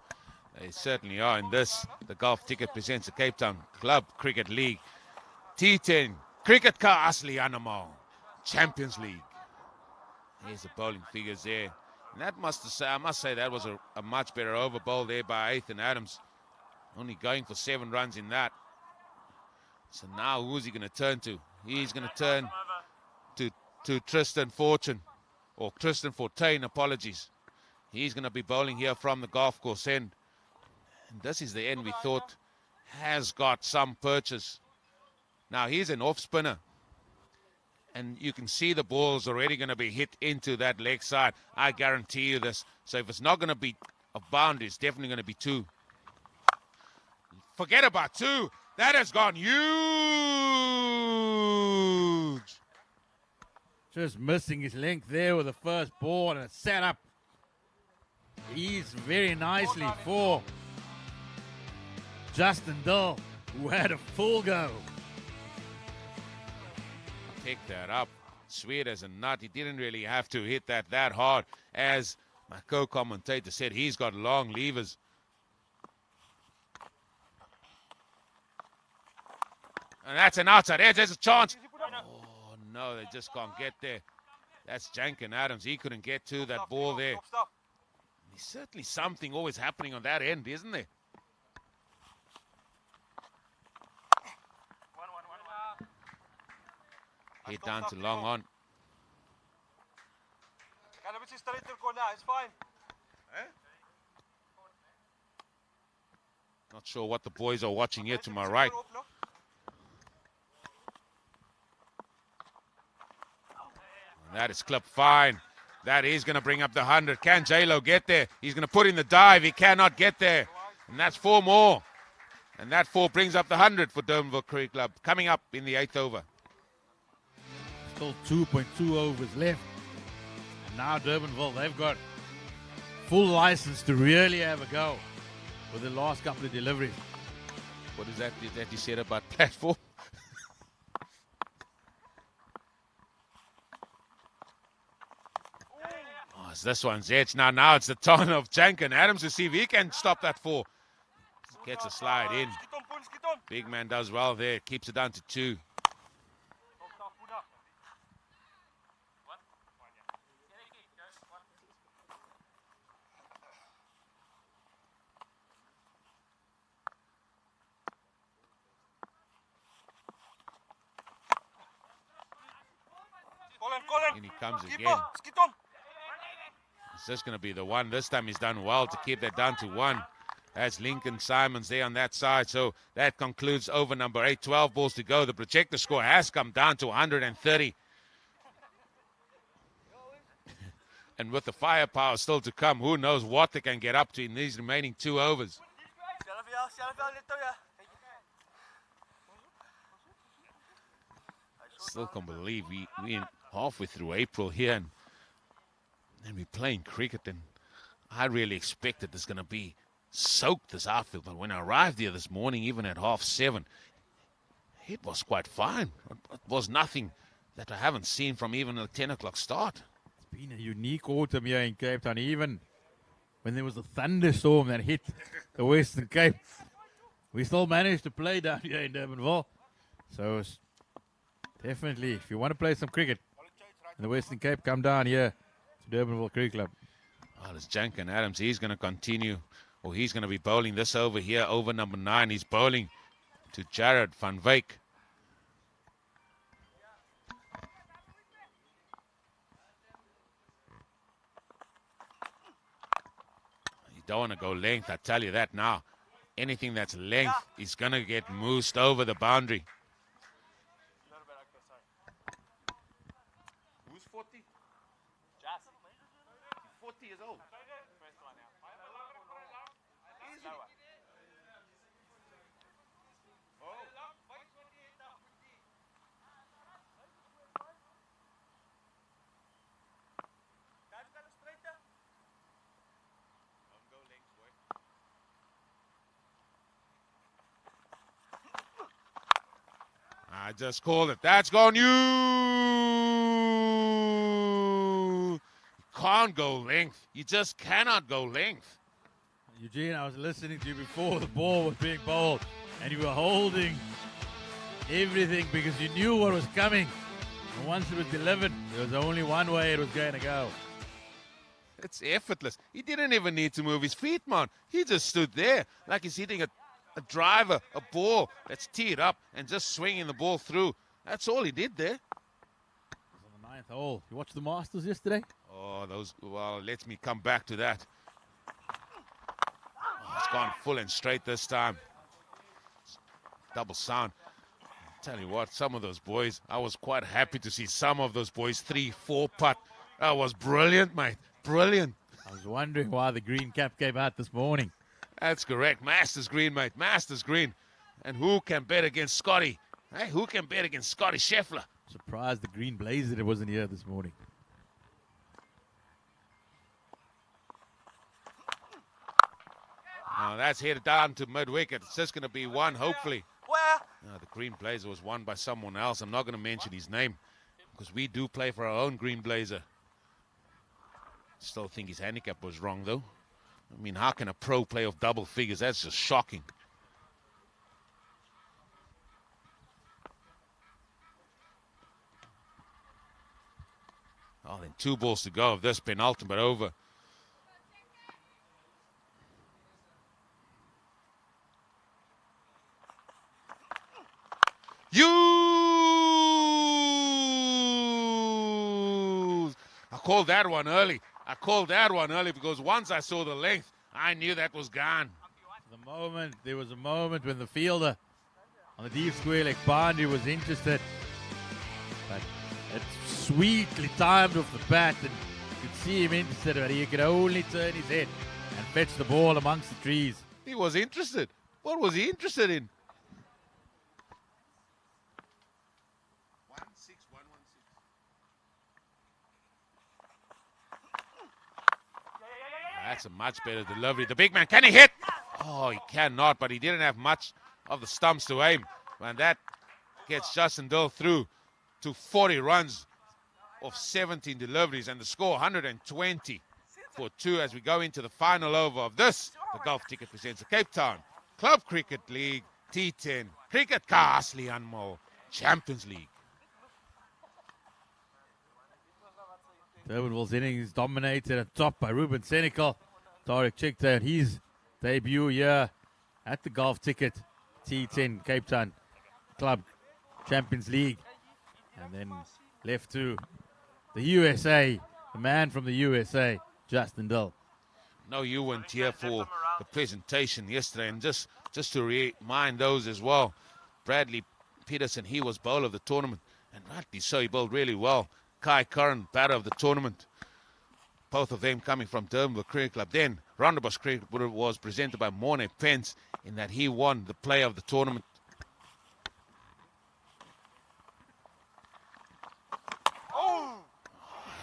They certainly are in this. The Golf Ticket presents the Cape Town Club Cricket League T10 Cricket Ka Asli Animal Champions League. Here's the bowling figures there. And that I must say that was a much better over bowl there by Ethan Adams. Only going for 7 runs in that. So now who's he going to turn to? He's going to turn to Tristan Fortune, or Tristan Fortuin, apologies. He's going to be bowling here from the golf course end. And this is the end we thought has got some purchase. Now here's an off spinner. And you can see the ball's already going to be hit into that leg side. I guarantee you this. So if it's not going to be a boundary, it's definitely going to be 2. Forget about 2. That has gone huge. Just missing his length there with the first ball, and it's set up. He's very nicely for Justin Dull, who had a full go. Pick that up. Sweet as a nut. He didn't really have to hit that hard. As my co-commentator said, he's got long levers. And that's an outside edge. There's a chance. Oh, no, they just can't get there. That's Janken Adams. He couldn't get to that ball there. There's certainly something always happening on that end, isn't there? Hit down to long on. Not sure what the boys are watching here to my right. And that is clipped fine. That is going to bring up the 100. Can J-Lo get there? He's going to put in the dive. He cannot get there. And that's 4 more. And that 4 brings up the 100 for Durbanville Cricket Club. Coming up in the 8th over. Still 2.2 overs left. And now Durbanville, they've got full license to really have a go with the last couple of deliveries. What is that you said about platform? Oh, it's this one's edge. Now it's the turn of Janken Adams to see if he can stop that 4. Gets a slide in. Big man does well there, keeps it down to 2. In he comes again. Is this going to be the one? This time he's done well to keep that down to 1. That's Lincoln Simons there on that side. So that concludes over number 8. 12 balls to go. The projector score has come down to 130. And with the firepower still to come, who knows what they can get up to in these remaining 2 overs. Still can't believe we're halfway through April here and we're playing cricket, and I really expected there's going to be soaked this outfield, but when I arrived here this morning, even at 7:30, it was quite fine. It was nothing that I haven't seen from even a 10 o'clock start. It's been a unique autumn here in Cape Town, even when there was a thunderstorm that hit the Western Cape. We still managed to play down here in Durbanville. So it's definitely, if you want to play some cricket in the Western Cape, come down here to Durbanville Cricket Club. Well, it's Janken Adams. He's going to continue, or he's going to be bowling this over here, over number 9. He's bowling to Jared van Wyk. You don't want to go length, I tell you that now. Anything that's length is going to get moosed over the boundary. Who's 40? 40 years old. I just called it. That's gone. You can't go length. You just cannot go length. Eugene, I was listening to you before the ball was being bowled, and you were holding everything because you knew what was coming. And once it was delivered, there was only one way it was going to go. It's effortless. He didn't even need to move his feet, man. He just stood there like he's hitting a driver, a ball that's teed up and just swinging the ball through. That's all he did there. On the 9th hole. You watched the Masters yesterday? Oh, well, let me come back to that. Oh, it's gone full and straight this time. Double sound. Tell you what, some of those boys, I was quite happy to see some of those boys 3-4 putt. That was brilliant, mate. Brilliant. I was wondering why the green cap came out this morning. That's correct. Masters green, mate. Masters green. And who can bet against Scotty? Hey, who can bet against Scotty Scheffler? Surprised the green blazer that wasn't here this morning. Now that's headed down to mid-wicket. It's just going to be one, hopefully. Where? No, the green blazer was won by someone else. I'm not going to mention his name because we do play for our own green blazer. Still think his handicap was wrong, though. I mean, how can a pro play of double figures? That's just shocking. Oh, then 2 balls to go of this penultimate over. I called that one early. I called that one early because once I saw the length, I knew that was gone. There was a moment when the fielder on the deep square leg boundary was interested. But it's sweetly timed off the bat, and you could see him interested, but he could only turn his head and fetch the ball amongst the trees. He was interested. What was he interested in? 16116. That's a much better delivery. The big man, can he hit? Oh, he cannot, but he didn't have much of the stumps to aim. And that gets Justin Dill through to 40 runs of 17 deliveries, and the score 120 for 2 as we go into the final over of this. The Golf Ticket presents the Cape Town Club Cricket League T10 Cricket Ka Asli Anmol Champions League. Durbanville's innings dominated at top by Ruben Senecal. Tariq Chikta and his debut here at the Golf Ticket T10 Cape Town Club Champions League. And then left to the USA, the man from the USA, Justin Dill. No, you weren't here for the presentation yesterday, and just to remind those as well, Bradley Peterson, he was bowler of the tournament, and rightly so, he bowled really well. Kai Curran, batter of the tournament, both of them coming from Durbanville Cricket Club. Then Rondebosch Cricket was presented by Morne Pence, in that he won the player of the tournament.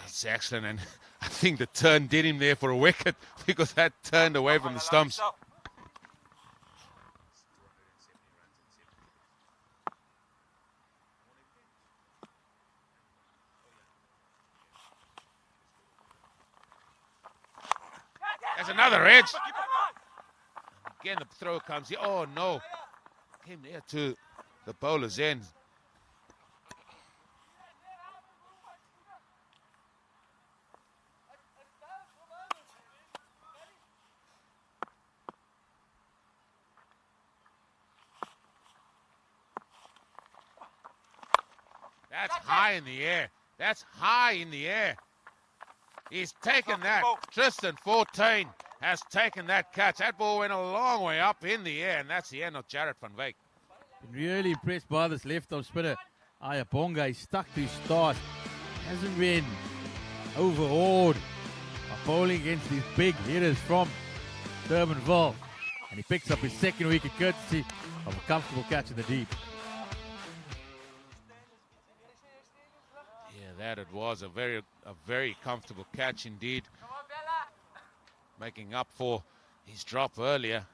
That's excellent, and I think the turn did him there for a wicket, because that turned away from the stumps. There's another edge. Again, the throw comes here. Oh, no. Came there to the bowler's end. That's high in the air. That's high in the air. He's taken that. Tristan 14 has taken that catch. That ball went a long way up in the air, and that's the end of Jared van Wyk. Really impressed by this left-arm spinner, Ayabonga. He's stuck to his start. Hasn't been overawed by bowling against these big hitters from Durbanville. And he picks up his second wicket courtesy of a comfortable catch in the deep. That it was a very comfortable catch indeed, making up for his drop earlier.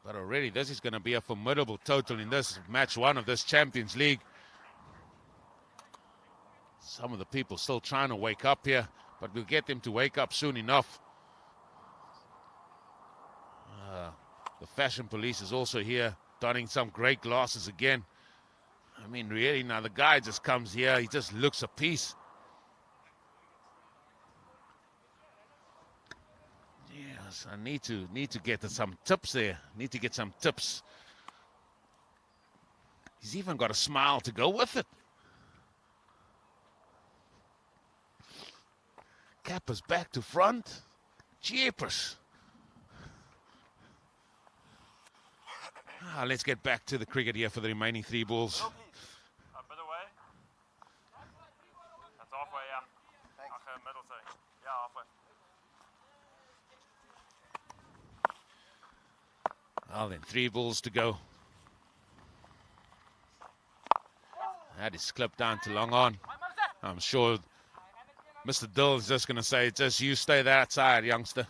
But already this is going to be a formidable total in this match one of this Champions League. Some of the people still trying to wake up here, but we'll get them to wake up soon enough. The fashion police is also here, donning some great glasses again. I mean, really, now the guy just comes here, he just looks a piece. Yes, I need to get some tips there. Need to get some tips. He's even got a smile to go with it. Cap is back to front. Jeepers. Let's get back to the cricket here for the remaining 3 balls. Well, then 3 balls to go. That is clipped down to long on. I'm sure Mr. Dill is just going to say, just you stay that side, youngster.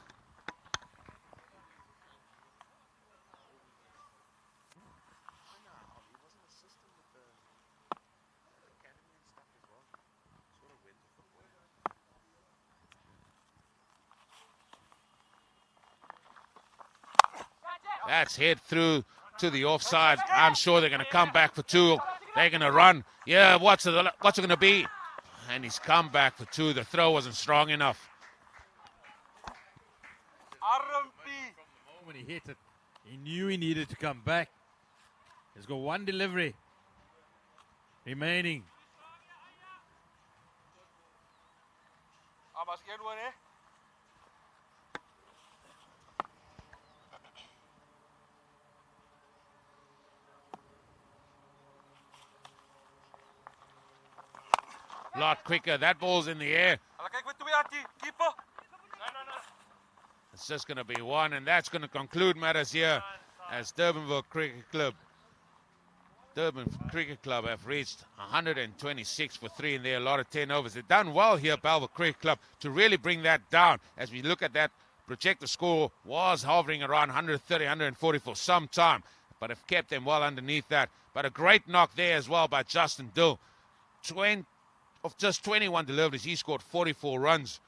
That's hit through to the offside. I'm sure they're going to come back for 2. They're going to run. Yeah, what's it going to be? And he's come back for 2. The throw wasn't strong enough. From the moment he hit it, he knew he needed to come back. He's got 1 delivery remaining. A lot quicker. That ball's in the air. It's just going to be 1, and that's going to conclude matters here as Durban Cricket Club have reached 126 for 3 in their lot of 10 overs. They've done well here, Bellville Cricket Club, to really bring that down. As we look at that projected score, was hovering around 130, 140 for some time, but have kept them well underneath that. But a great knock there as well by Justin Dill. Of just 21 deliveries, he scored 44 runs.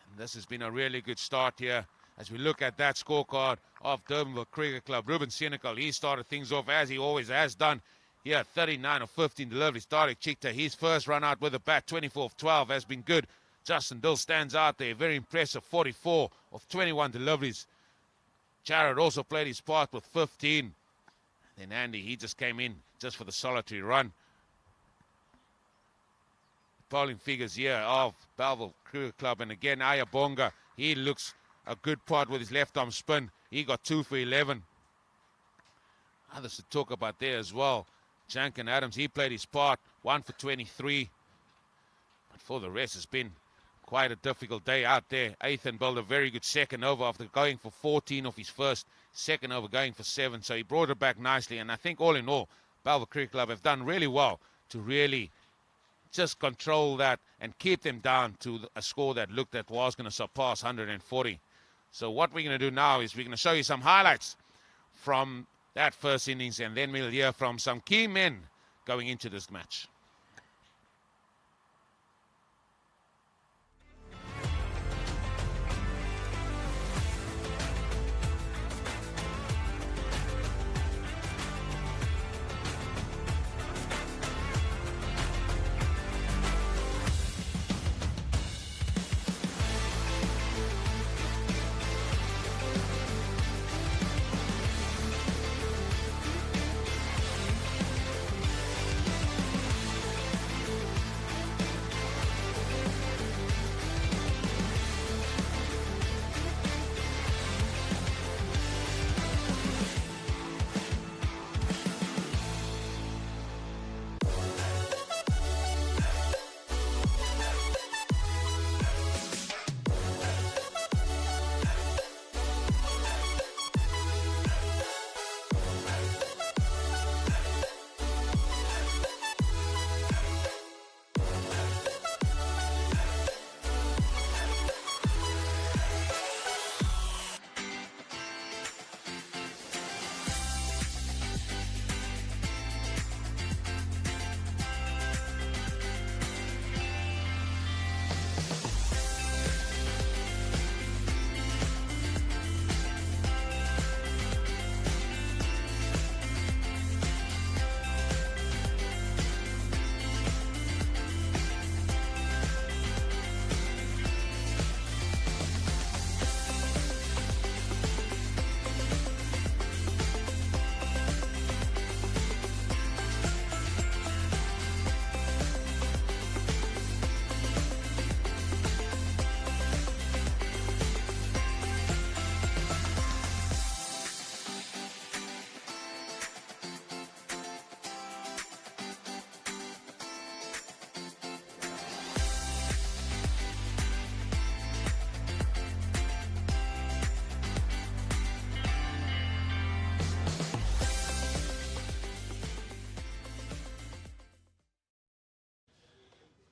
And this has been a really good start here as we look at that scorecard of Durbanville Cricket Club. Ruben Senecal, he started things off as he always has done. Here, 39 of 15 deliveries. Tariq Chikta, his first run out with a bat, 24 of 12, has been good. Justin Dill stands out there, very impressive, 44 of 21 deliveries. Jared also played his part with 15. Then Andy, he just came in just for the solitary run. Bowling figures here of Bellville Cricket Club. And again, Ayabonga, he looks a good part with his left arm spin. He got 2 for 11. Others to talk about there as well. Jankin Adams, he played his part, 1 for 23. But for the rest, it's been quite a difficult day out there. Ethan built a very good second over after going for 14 of his first. Second over going for 7. So he brought it back nicely. And I think all in all, Bellville Cricket Club have done really well to really just control that and keep them down to a score that looked at was going to surpass 140. So what we're going to do now is we're going to show you some highlights from that first innings, and then we'll hear from some key men going into this match.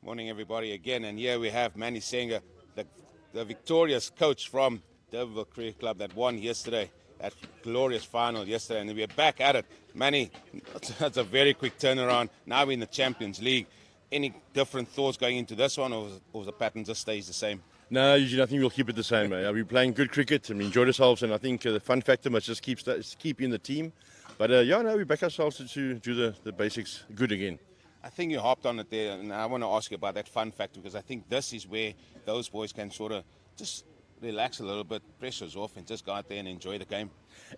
Morning, everybody, again. And here we have Manny Senga, the victorious coach from Durbanville Cricket Club that won yesterday, that glorious final yesterday. And we're back at it. Manny, that's a very quick turnaround. Now we're in the Champions League. Any different thoughts going into this one, or the pattern just stays the same? No, Eugene, I think we'll keep it the same. We're playing good cricket and we enjoyed ourselves, and I think the fun factor must just keep in the team. But we back ourselves to do the basics good again. I think you hopped on it there, and I want to ask you about that fun factor, because I think this is where those boys can sort of just relax a little bit, pressure's off, and just go out there and enjoy the game.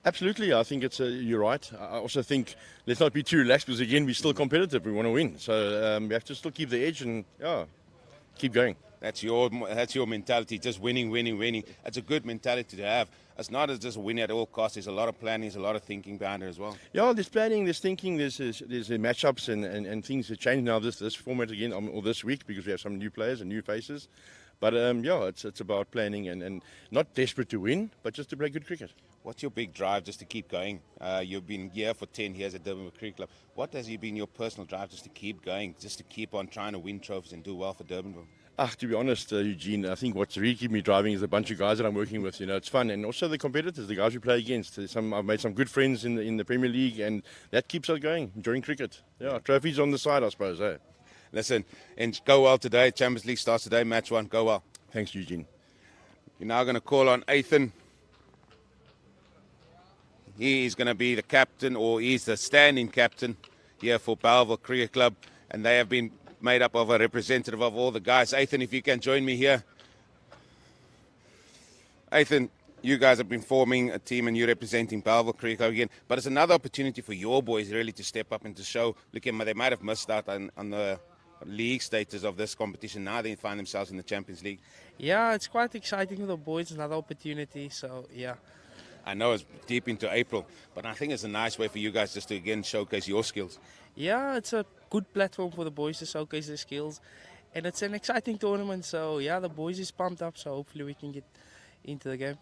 Absolutely, I think you're right. I also think let's not be too relaxed, because again, we're still competitive. We want to win, so we have to still keep the edge and keep going. That's your mentality, just winning. It's a good mentality to have. It's not as just win at all costs. There's a lot of planning, there's a lot of thinking behind it as well. Yeah, there's planning, there's thinking, there's matchups and things that change now this format again, or this week, because we have some new players and new faces. But it's about planning and not desperate to win, but just to play good cricket. What's your big drive just to keep going? You've been here for 10 years at Durbanville Cricket Club. What has been your personal drive just to keep going, just to keep on trying to win trophies and do well for Durbanville? To be honest, Eugene, I think what's really keeping me driving is a bunch of guys that I'm working with. It's fun, and also the competitors, the guys we play against. I've made some good friends in the Premier League, and that keeps us going, enjoying cricket. Yeah, trophies on the side, I suppose. Listen, and go well today. Champions League starts today, match 1. Go well. Thanks, Eugene. You're now going to call on Ethan. He is going to be the captain, or he's the standing captain here for Bellville Cricket Club. And they have been made up of a representative of all the guys. Ethan, if you can join me here. Ethan, you guys have been forming a team and you're representing Bellville Cricket Club again. But it's another opportunity for your boys really to step up and to show. Look, they might have missed out on the league status of this competition. Now they find themselves in the Champions League. Yeah, it's quite exciting for the boys, another opportunity, so yeah. I know it's deep into April, but I think it's a nice way for you guys just to again showcase your skills. Yeah, it's a good platform for the boys to showcase their skills. And it's an exciting tournament, so yeah, the boys is pumped up, so hopefully we can get into the game.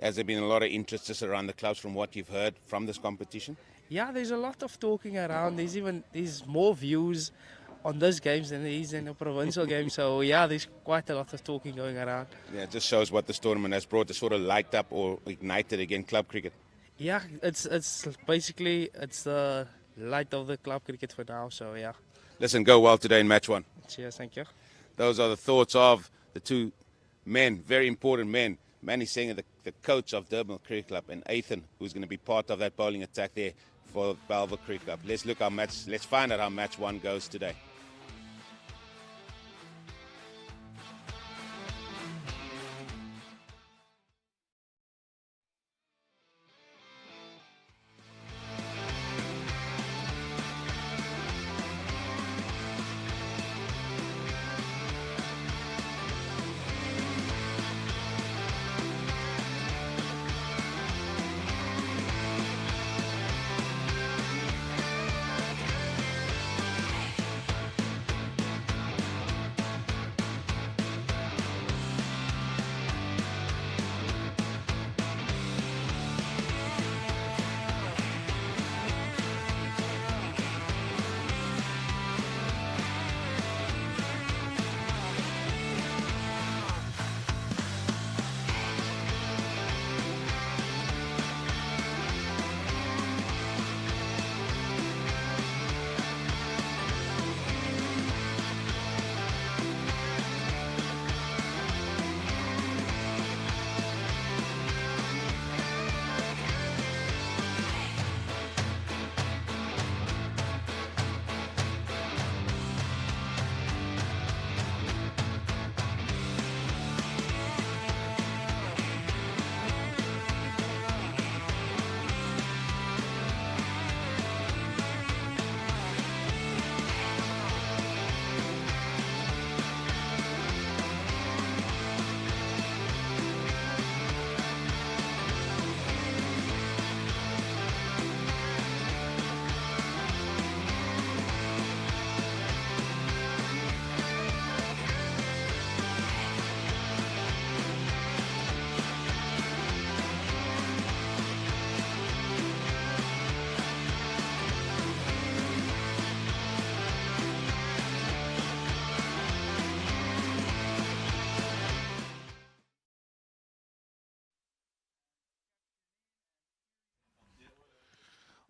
Has there been a lot of interest just around the clubs from what you've heard from this competition? Yeah, there's a lot of talking around. There's more views on those games than there is in a provincial game. So yeah, there's quite a lot of talking going around. Yeah, it just shows what this tournament has brought to sort of light up or ignited again club cricket. Yeah, it's basically the light of the club cricket for now. So yeah. Listen, go well today in match 1. Cheers, thank you. Those are the thoughts of the two men, very important men. Manny Singer, the coach of Durbanville Cricket Club, and Ethan, who's going to be part of that bowling attack there for Bellville Cricket Club. Let's find out how match 1 goes today.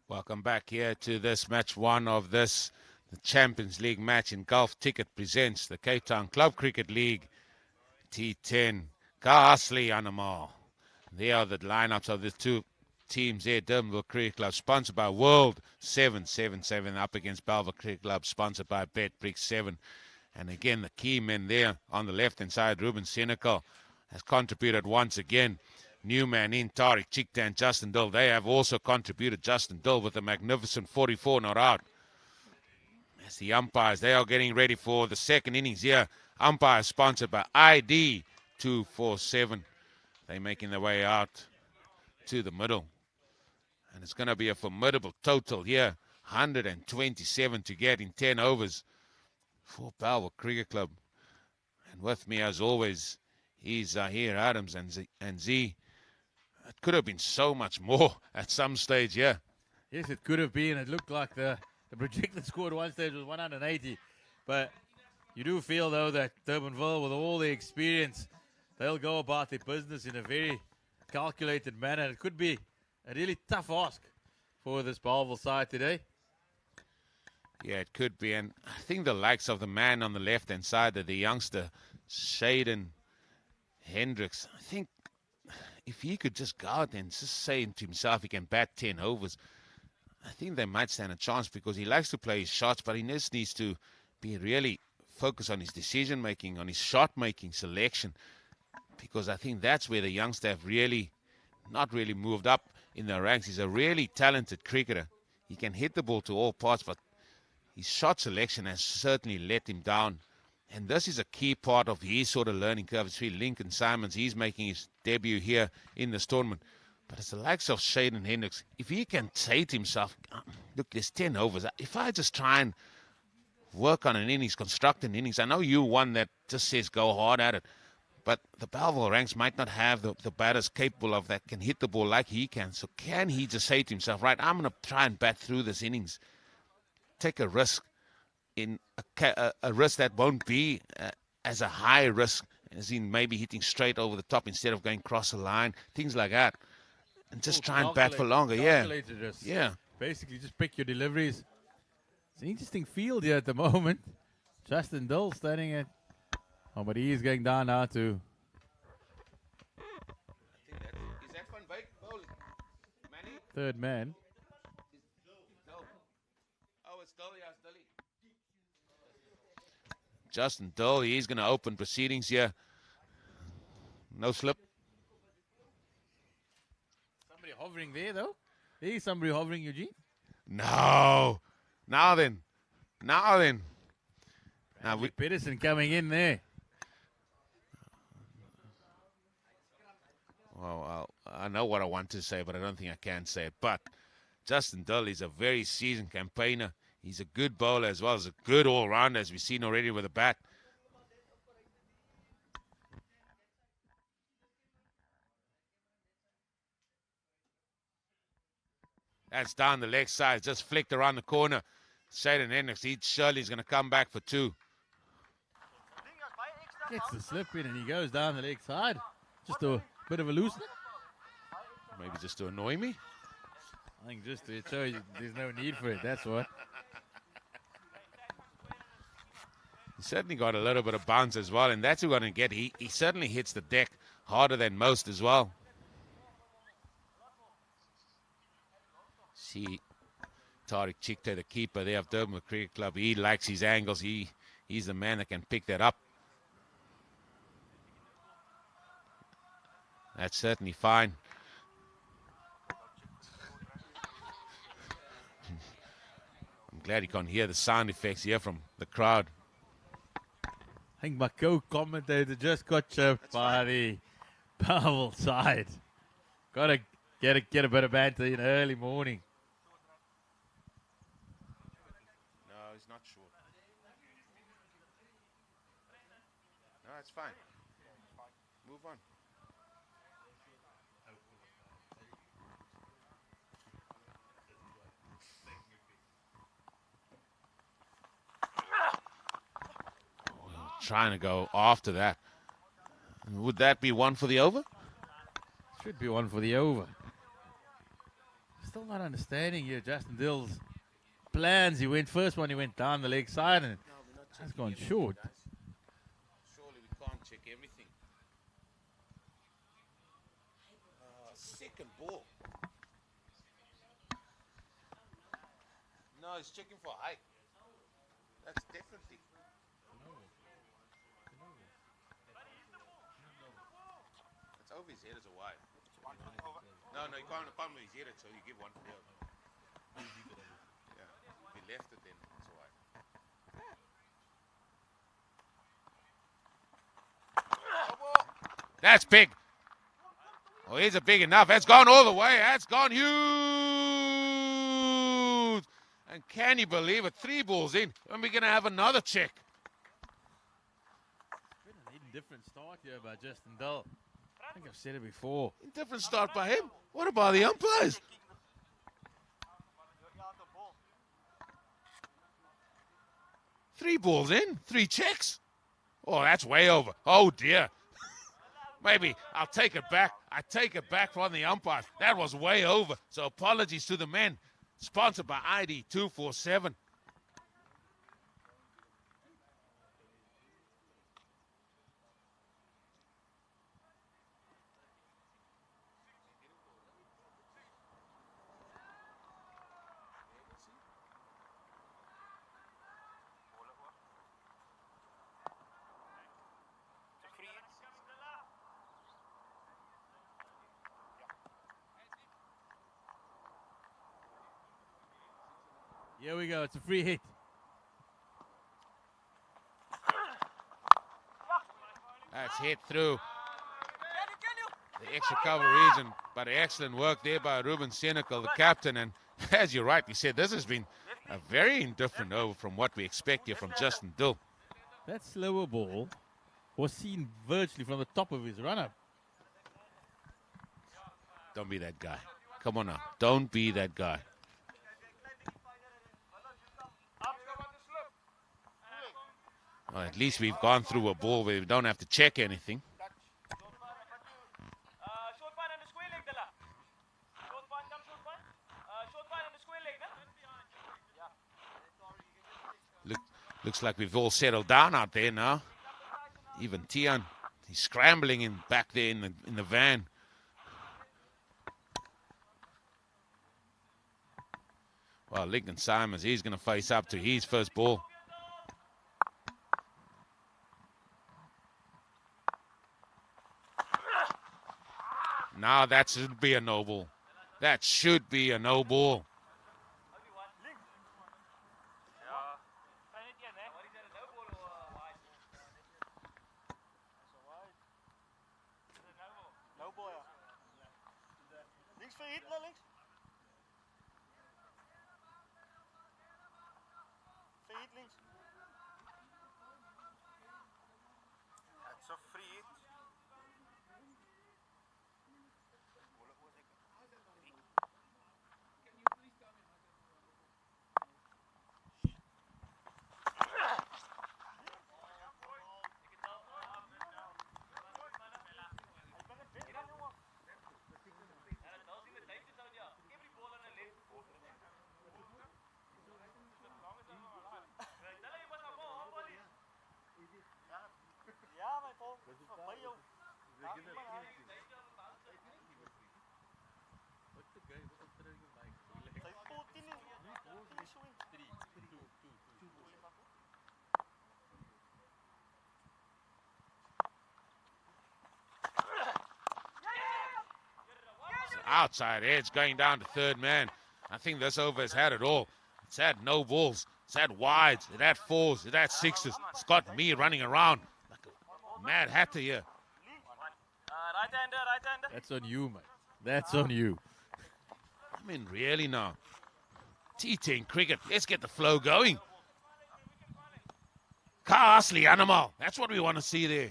Welcome back here to this match 1 of the Champions League match in Golf Ticket presents the Cape Town Club Cricket League T10 Ghastly Animal. There are the lineups of the two teams there. Durbanville Cricket Club sponsored by World 777 up against Bellville Cricket Club sponsored by BetBricks 7. And again the key men there on the left hand side. Ruben Senecal has contributed once again. New man in Tariq Chiktan, Justin Dill. They have also contributed. Justin Dill with a magnificent 44 not out. As the umpires, they are getting ready for the second innings here. Umpire sponsored by ID 247. They're making their way out to the middle. And it's going to be a formidable total here. 127 to get in 10 overs for Bellville Cricket Club. And with me as always, is Zahir Adams and Z. It could have been so much more at some stage, yeah. Yes, it could have been. It looked like the projected score at one stage was 180. But you do feel, though, that Durbanville, with all the experience, they'll go about their business in a very calculated manner. It could be a really tough ask for this Bellville side today. Yeah, it could be. And I think the likes of the man on the left-hand side, the youngster, Shaden Hendricks, I think if he could just go out and just say to himself he can bat 10 overs, I think they might stand a chance, because he likes to play his shots, but he just needs to be really focused on his decision making, on his shot making selection, because I think that's where the youngster have really not really moved up in the ranks. He's a really talented cricketer. He can hit the ball to all parts, but his shot selection has certainly let him down. And this is a key part of his sort of learning curve. Between Lincoln Simons, he's making his debut here in this tournament. But it's the likes of Shaden Hendricks. If he can say to himself, look, there's 10 overs. If I just try and work on an innings, construct an innings. I know you're one that just says go hard at it. But the Bellville ranks might not have the batters capable of that, can hit the ball like he can. So can he just say to himself, right, I'm going to try and bat through this innings. Take a risk in a risk that won't be as a high risk, as in maybe hitting straight over the top instead of going cross the line, things like that. And just try and bat for longer. Yeah. Yeah. Basically, just pick your deliveries. It's an interesting field here at the moment. Justin Dull standing at... Oh, but he is going down now to... Is that Van Wyk bowling? Manny? Third man. Oh, it's Dull, yeah, it's Dully. Justin Dull, he's going to open proceedings here. No slip. Somebody hovering there, though. There's somebody hovering, Eugene. No. Now then. Now Pedersen coming in there. Well, I know what I want to say, but I don't think I can say it. But Justin Dull is a very seasoned campaigner. He's a good bowler as well as a good all-rounder, as we've seen already with a bat. That's down the leg side, just flicked around the corner. Shaden Hendricks, he surely is going to come back for 2. Gets the slip in and he goes down the leg side. Just a bit of a loosening. Maybe just to annoy me. I think just to show you there's no need for it, that's what. He certainly got a little bit of bounce as well, and that's what we're going to get. He certainly hits the deck harder than most as well. See Tariq Chikte, the keeper there of Durbanville Cricket Club. He likes his angles. He's the man that can pick that up. That's certainly fine. I'm glad you can't hear the sound effects here from the crowd. I think my co-commentator just got chirped by the Bellville side. Got to get a bit of banter in early morning. No, he's not short. No, it's fine. Move on. Trying to go after that. Would that be one for the over? Should be one for the over. Still not understanding here Justin Dill's plans. He went down the leg side and has gone short. Surely we can't check everything. Second ball. No, he's checking for height. That's definitely. It's over his head as a wide. No, you can't move his head, so you give one for the other. Yeah, he left it then, it's a wide. That's big. Oh, here's a big enough. That's gone all the way. That's gone huge. And can you believe it? 3 balls in, and we're going to have another check. Different start here by Justin Dull. I think I've said it before. Different start by him. What about the umpires? Three balls in, 3 checks. Oh, that's way over. Oh, dear. Maybe I'll take it back. I take it back from the umpires. That was way over. So apologies to the men. Sponsored by ID 247. Here we go. It's a free hit. That's hit through the extra cover region, but excellent work there by Ruben Senecal, the captain. And as you rightly said, this has been a very indifferent over from what we expect here from Justin Dill. That slower ball was seen virtually from the top of his run-up. Don't be that guy. Come on now. Don't be that guy. Well, at least we've gone through a ball where we don't have to check anything. Looks like we've all settled down out there now. Even Tian, he's scrambling in back there in the van. Well, Lincoln Simons, he's going to face up to his first ball. Now that should be a no ball. That should be a no ball. Outside edge going down to third man. I think this over has had it all. It's had no balls. It's had wides. It had fours. It had sixes. It's got me running around like a mad hatter here. That's on you, mate. That's on you. I mean, really now. T10 cricket. Let's get the flow going. Ka-Asli animal. That's what we want to see there.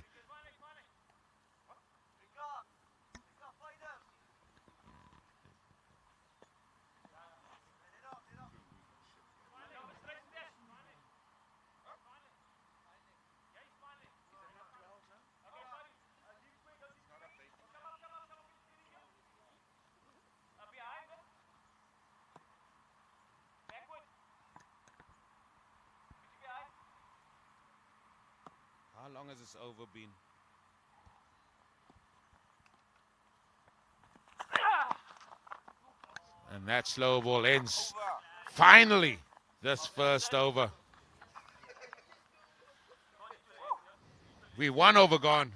How long has this over been? And that slow ball ends finally this first over. We 1 over gone.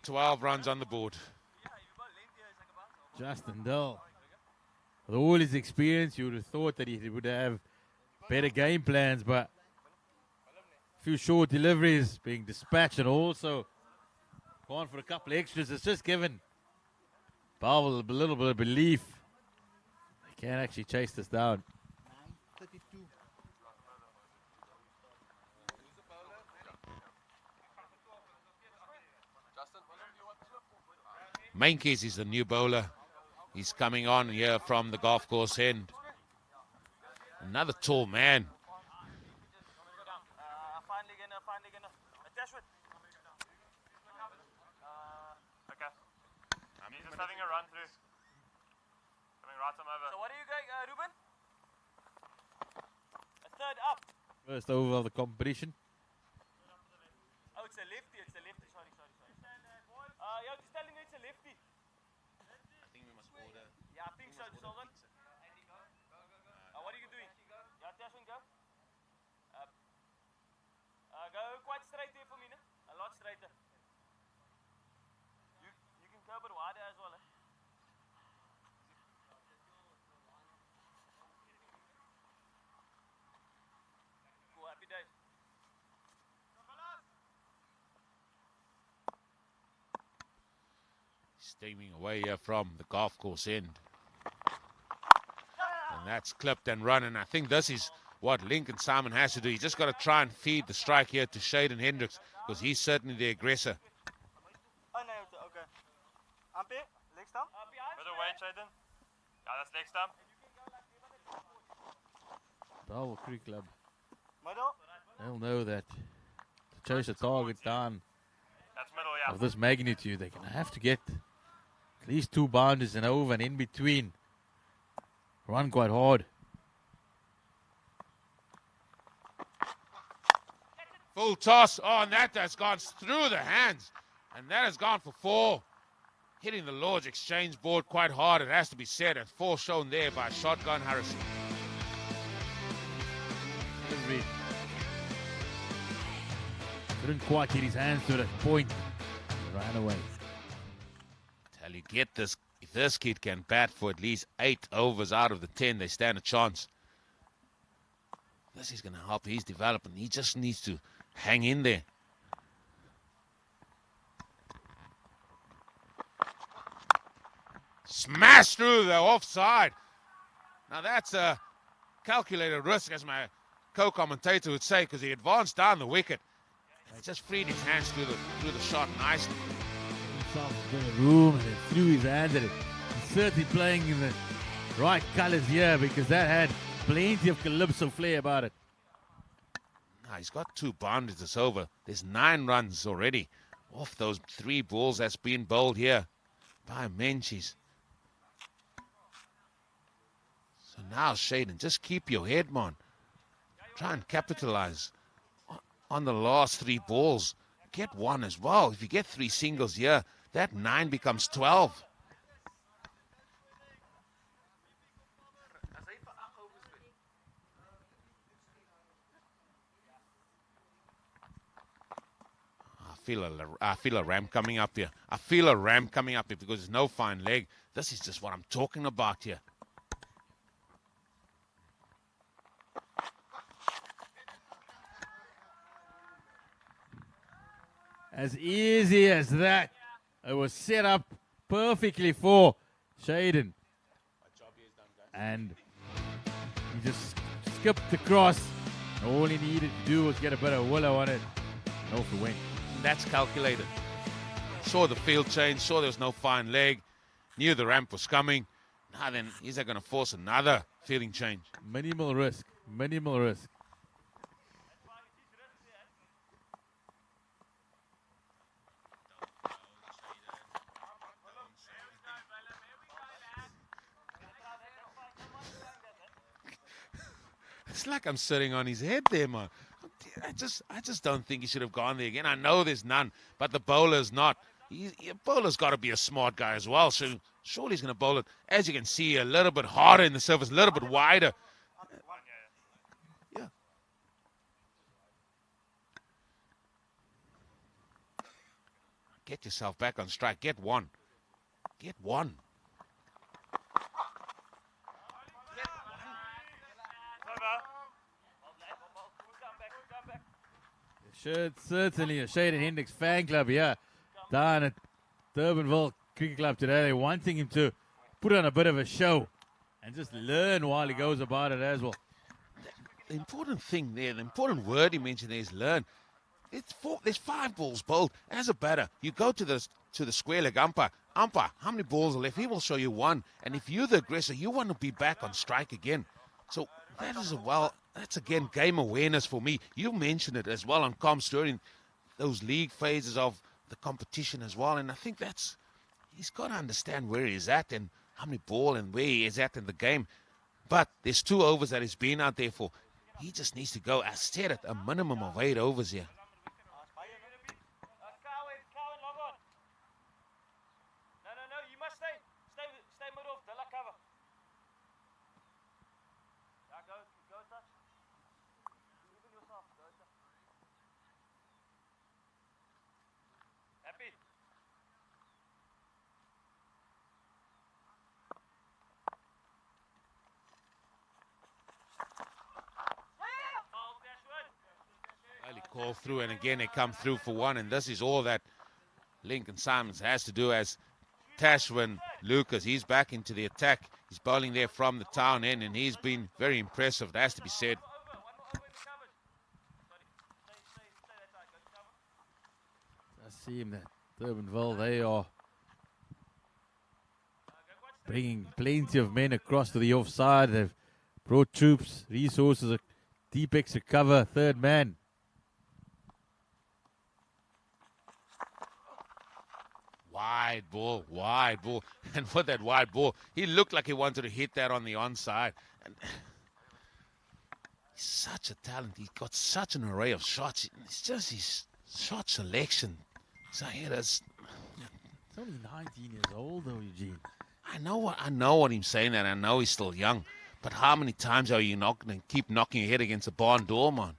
12 runs on the board. Justin Dill. With all his experience, you would have thought that he would have better game plans, but a few short deliveries being dispatched and also gone for a couple of extras. It's just given Bellville a little bit of belief. They can actually chase this down. Mainkes is the new bowler. He's coming on here from the golf course end. Another tall man. Having a run through. Coming right on over. So what are you going, Ruben? A third up. First over of the competition. Oh, it's a lefty. It's a lefty. Sorry. Yeah, just telling you it's a lefty. I think we must order. Yeah, I think so. Just hold on. What are you doing? Yeah, Tasman, go. Go quite straight there for me, no? A lot straighter. You can go a bit wider as well, eh? Steaming away here from the golf course end. And that's clipped and run, and I think this is what Lincoln Simon has to do. He's just got to try and feed the strike here to Shaden Hendricks, because he's certainly the aggressor. Oh, no, okay. Ampie, leg stump. Better weight, Shaden. Yeah, that's leg stump. Bellville Cricket Club, Middle. they'll know that to chase a target down That's middle, yeah. of this magnitude, they're going to have to get at least 2 boundaries and over and in between. Run quite hard. Full toss. Oh, and that has gone through the hands. And that has gone for 4. Hitting the Lord's exchange board quite hard, it has to be said. And 4 shown there by Shotgun Harrison. Couldn't quite get his hands to that point. He ran away. Tell you, get this. If this kid can bat for at least 8 overs out of the 10, they stand a chance. This is going to help his development. He just needs to hang in there. Smash through the offside. Now that's a calculated risk, as my co-commentator would say, because he advanced down the wicket. He just freed his hands through the shot nicely. Himself a bit of room and then threw his hands at it. He's certainly playing in the right colours here, because that had plenty of calypso flair about it. Now he's got 2 boundaries this over. There's 9 runs already off those 3 balls that's been bowled here by Menchie's. So now, Shaden, just keep your head, man. Try and capitalize on the last 3 balls. Get 1 as well. If you get 3 singles here, that 9 becomes 12. I feel a ram coming up here. I feel a ram coming up here because there's no fine leg. This is just what I'm talking about here. As easy as that. It was set up perfectly for Shaden. And he just skipped across. All he needed to do was get a bit of willow on it. And off the wing. That's calculated. Saw the field change, saw there was no fine leg, knew the ramp was coming. Now then, is that going to force another fielding change? Minimal risk. Minimal risk. It's like I'm sitting on his head there, man. I just don't think he should have gone there again. I know there's none, but the bowler's not. The bowler's got to be a smart guy as well, so surely he's going to bowl it, as you can see, a little bit harder in the surface, a little bit wider. Yeah. Get yourself back on strike. Get 1. Get 1. Certainly a Shaden Hendricks fan club here down at Durbanville Cricket Club today. They're wanting him to put on a bit of a show and just learn while he goes about it as well. The important thing there, the important word he mentioned there is learn. There's 5 balls bowled. As a batter, you go to the square leg umpire. Umpire, how many balls are left? He will show you 1. And if you're the aggressor, you want to be back on strike again. So that is that's again game awareness for me. You mentioned it as well on comms during those league phases of the competition as well. And I think he's got to understand where he's at and how many ball and where he is at in the game. But there's 2 overs that he's been out there for. He just needs to go, I said it, a minimum of 8 overs here. No, you must stay middle of Dilla cover. Yeah, go touch. Even yourself, go touch. Happy? Early call through, and again they come through for 1, and this is all that Lincoln Simons has to do as Tashwin Lucas, he's back into the attack. He's bowling there from the town end, and he's been very impressive, that has to be said. I see him that Durbanville, they are bringing plenty of men across to the offside. They've brought troops, resources, a deep extra cover, third man. Wide ball. And with that wide ball, he looked like he wanted to hit that on the onside. And he's such a talent. He's got such an array of shots. It's just his shot selection. So He's only 19 years old, though, Eugene. I know what he's saying, and I know he's still young. But how many times are you not going to keep knocking your head against a barn door, man?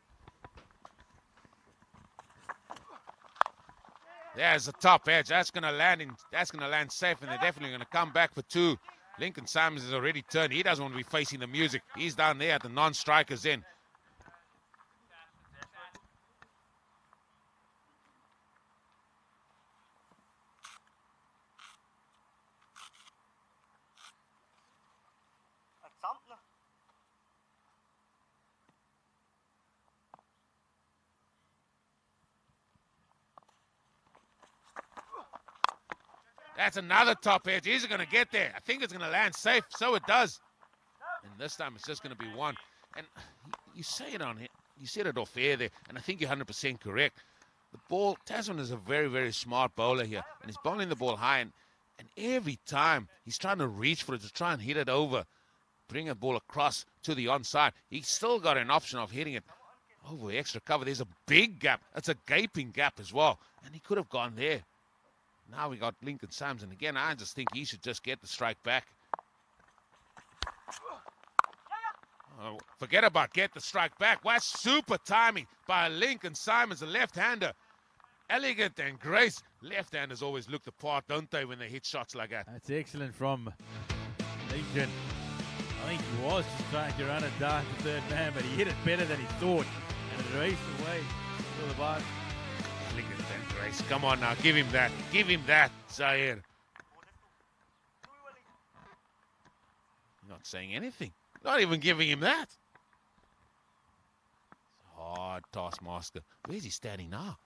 There's the top edge. That's going to land safe, and they're definitely going to come back for two. Lincoln Simons has already turned. He doesn't want to be facing the music. He's down there at the non-strikers end. That's another top edge. Is it going to get there? I think it's going to land safe. So it does. And this time it's just going to be one. And you say it on it. You said it off air there. And I think you're 100% correct. The ball, Tasman is a very, very smart bowler here. And he's bowling the ball high. And every time he's trying to reach for it, to try and hit it over. Bring a ball across to the onside. He's still got an option of hitting it over extra cover. There's a big gap. It's a gaping gap as well. And he could have gone there. Now we got Lincoln Simons, and again, I just think he should just get the strike back. Forget about get the strike back. What super timing by Lincoln Simons, the left-hander. Elegant and grace. Left-handers always look the part, don't they, when they hit shots like that? That's excellent from Lincoln. I think he was just trying to run it down to third man, but he hit it better than he thought, and it raced away to the bar. Lincoln and grace. Come on now, give him that. Give him that, Zaire. Not saying anything. Not even giving him that. Hard taskmaster. Where's he standing now?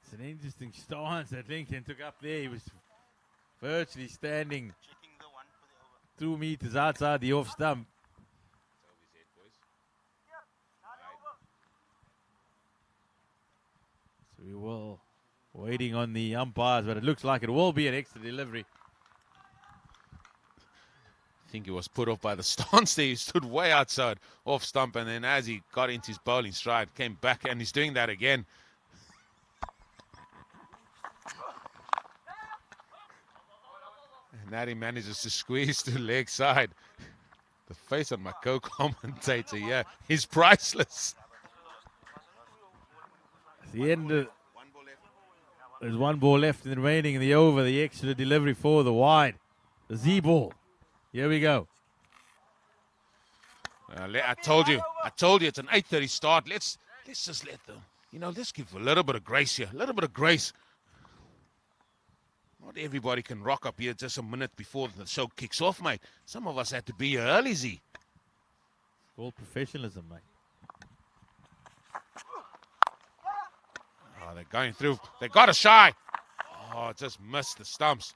It's an interesting stance that Lincoln took up there. He was virtually standing 2 meters outside the off stump. So we will waiting on the umpires, but it looks like it will be an extra delivery. I think he was put off by the stance there. He stood way outside off stump, and then as he got into his bowling stride, came back, and he's doing that again. And now he manages to squeeze to leg side. The face on my co-commentator here is priceless. At the end of, there's one ball left in the remaining in the over, the extra delivery for the wide. The Z ball. Here we go. I told you it's an 8:30 start. Let's just let them, let's give a little bit of grace here, a little bit of grace. Not everybody can rock up here just a minute before the show kicks off, mate. Some of us had to be here early, Z. It's called professionalism, mate. Oh, they're going through. They got a shy. Oh, just missed the stumps.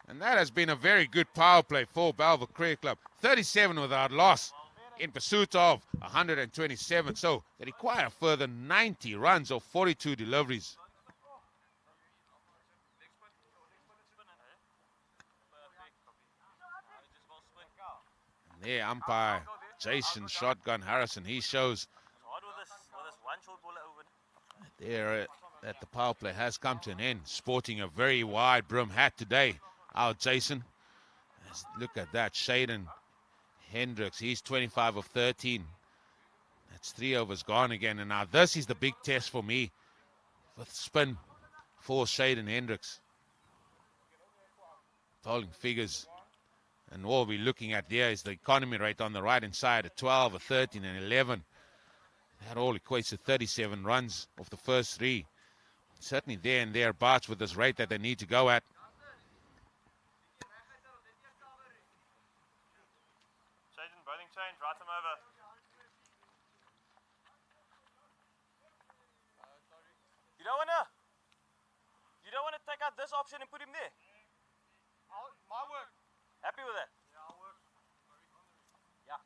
And that has been a very good power play for Bellville Cricket Club. 37 without loss in pursuit of 127. So they require a further 90 runs or 42 deliveries. And there, umpire Jason Shotgun Harrison, he shows there that the power play has come to an end. Sporting a very wide brim hat today. Our Jason. Look at that. Shaden Hendricks. He's 25 of 13. That's 3 overs gone again. And now this is the big test for me. With spin for Shaden Hendricks. Bowling figures. And all we're looking at there is the economy rate on the right hand side at 12, a 13, and 11. That all equates to 37 runs off the first 3. Certainly there and thereabouts with this rate that they need to go at. Shaden, bowling change, right him over. You don't wanna take out this option and put him there? My work. Happy with that? Yeah, I'll work. Yeah.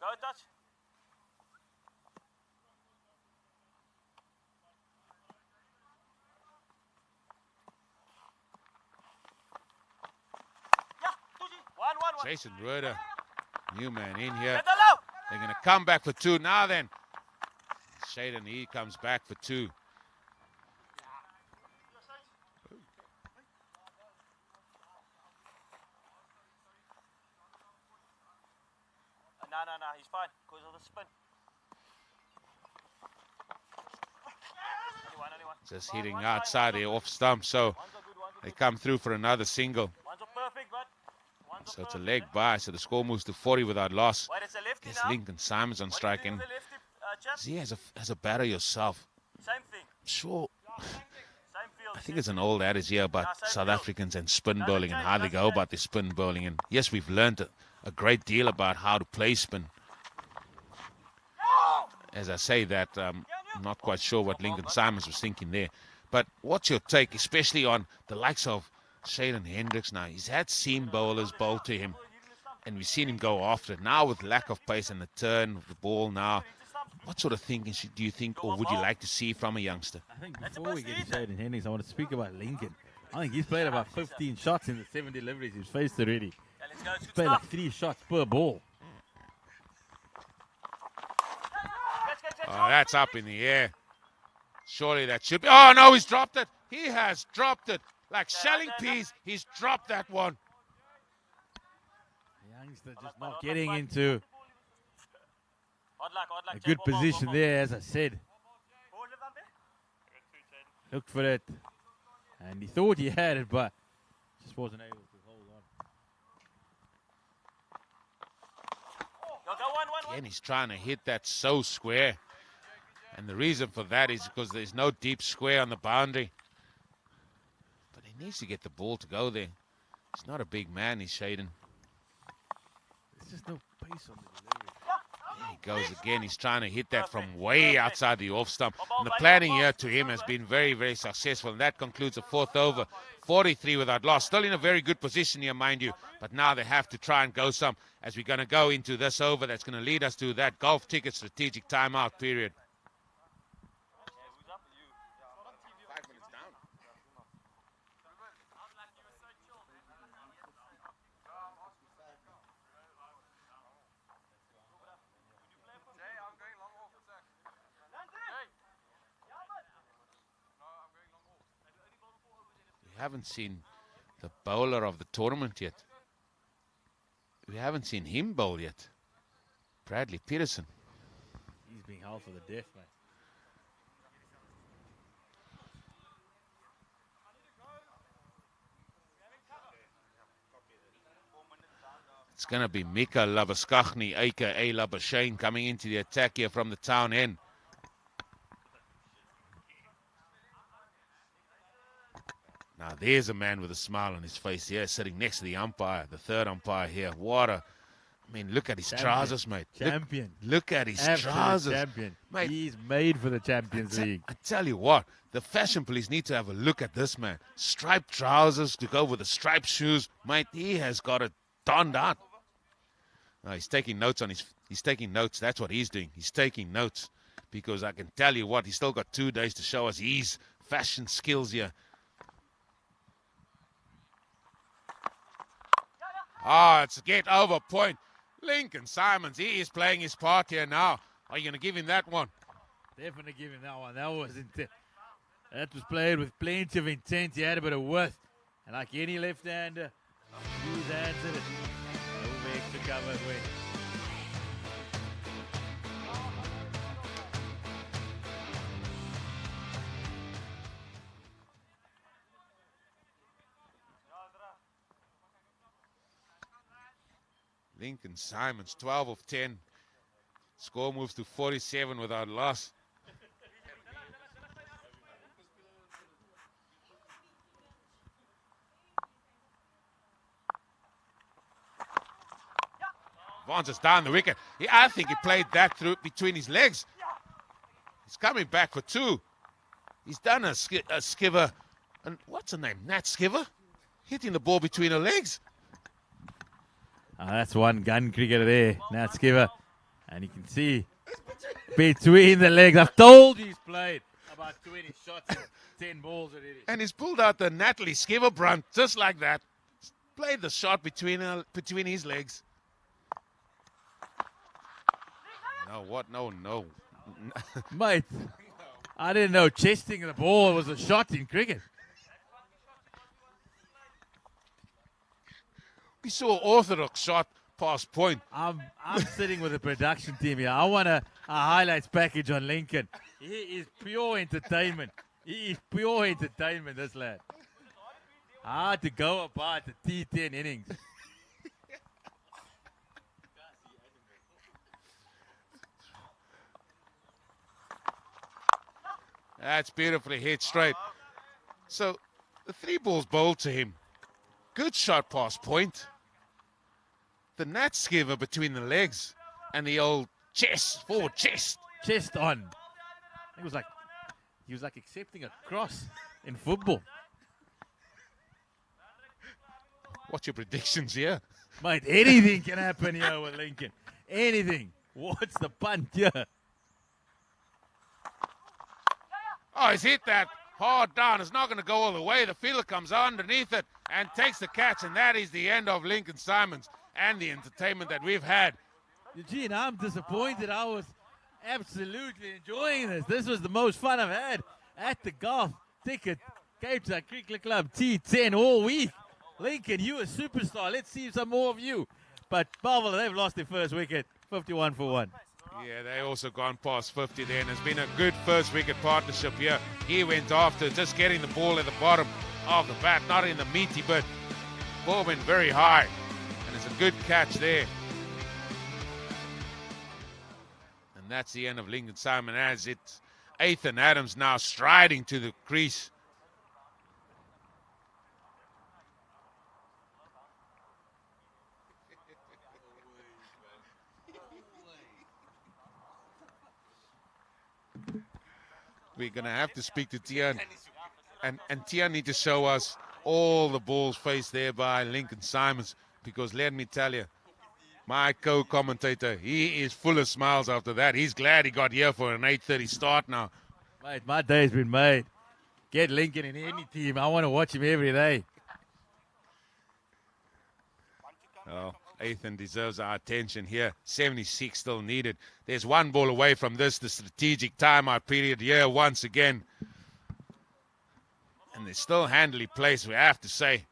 Go touch. Yeah, Tuji. One. Jason Rueda, new man in here. Get allow. They're going to come back for 2 now then. Shaden, he comes back for 2. No, he's fine because of the spin. Only one. Just hitting outside the off stump, so they come through for another single. One's a perfect, but one's So it's a leg by, so the score moves to 40 without loss. Wait, it's a lefty Guess now. Lincoln Simons on What do you strike, do and with the lefty, chap? see, as a batter yourself, Same thing. sure, Same field. I think it's an old adage here about same South field. Africans and spin Doesn't bowling and change, how they doesn't go change. about their spin bowling. And yes, we've learned a great deal about how to play spin. As I say that, I'm not quite sure what Lincoln Simons was thinking there. But what's your take, especially on the likes of Shaden Hendricks now? He's had seam bowlers bowl to him, and we've seen him go after it. Now with lack of pace and the turn of the ball now, what sort of thinking do you think, or would you like to see from a youngster? I think before we get to Shaden Hendricks, I want to speak about Lincoln. I think he's played about 15 shots in the 7 deliveries he's faced already. Yeah, let's go. It's He's good played like stuff. 3 shots per ball. Oh, that's up in the air. Surely that should be. Oh, no, he's dropped it. He has dropped it. Like shelling peas, he's dropped that one. The youngster just not getting into Hard luck, a good position there, as I said. Looked for it, and he thought he had it, but just wasn't able to hold on. Go, one. Again, he's trying to hit that so square. And the reason for that is because there's no deep square on the boundary. But he needs to get the ball to go there. He's not a big man, he's Shaden. There's just no pace on the delivery. There he goes again. He's trying to hit that from way outside the off stump. And the planning here to him has been very, very successful. And that concludes the 4th over. 43 without loss. Still in a very good position here, mind you. But now they have to try and go some, as we're going to go into this over that's going to lead us to that golf ticket strategic timeout period. We haven't seen the bowler of the tournament yet. We haven't seen him bowl yet. Bradley Peterson. He's being held for the death, mate. It's going to be Mika Labuschagne, a.k.a. Labuschagne, coming into the attack here from the town end. Now, there's a man with a smile on his face here, sitting next to the umpire, the third umpire here. I mean, look at his trousers, mate. Champion. Look at his Absolute trousers. champion. Mate, He's made for the Champions League. I tell you what, the fashion police need to have a look at this man. Striped trousers to go with the striped shoes. Mate, he has got it donned out. No, he's taking notes on he's taking notes. That's what he's doing. He's taking notes. Because I can tell you what, he's still got 2 days to show us his fashion skills here. It's a get over point. Lincoln Simons, he is playing his part here now. Are you going to give him that one? Definitely give him that one. That was played with plenty of intent. He had a bit of width. And like any left-hander, use hands in it. No extra cover win. Lincoln Simons, 12 of 10. Score moves to 47 without loss. Vance is down the wicket. I think he played that through between his legs. He's coming back for 2. He's done a skiver. And what's her name? Nat Skiver? Hitting the ball between her legs. That's one gun cricketer there, Nat Skiver. And you can see between the legs. I've told you he's played about 20 shots and 10 balls already. And he's pulled out the Natalie Skiver brunt just like that. Played the shot between his legs. No, what? No. Mate, I didn't know chesting the ball was a shot in cricket. We saw orthodox shot past point. I'm sitting with the production team here. I want a highlights package on Lincoln. He is pure entertainment. He is pure entertainment, this lad. Hard to go about the T10 innings. That's beautifully hit straight. So the 3 balls bowled to him. Good shot past point. The Nat Skiver between the legs and the old chest, forward chest. Chest on. He was like accepting a cross in football. What's your predictions here? Mate, anything can happen here with Lincoln. Anything. What's the punt here? Oh, he's hit that hard down. It's not going to go all the way. The fielder comes underneath it and takes the catch, and that is the end of Lincoln Simons and the entertainment that we've had. Eugene, I'm disappointed. I was absolutely enjoying this. This was the most fun I've had at the Golf Ticket Cape Town Cricket Club T10 all week. Lincoln, you a superstar. Let's see some more of you. But Bellville, they've lost their first wicket, 51 for 1. Yeah, they also gone past 50 there, and it's been a good first wicket partnership here. He went after just getting the ball at the bottom of the bat, not in the meaty bit. Ball went very high, and it's a good catch there. And that's the end of Lincoln Simon, as it's Ethan Adams now striding to the crease. We're going to have to speak to Tian. And Tian need to show us all the balls faced there by Lincoln Simons. Because let me tell you, my co-commentator, he is full of smiles after that. He's glad he got here for an 8:30 start now. Mate, my day's been made. Get Lincoln in any team. I want to watch him every day. Oh, Ethan deserves our attention here. 76 still needed. There's one ball away from this, the strategic timeout period here once again. And they're still handily placed, we have to say.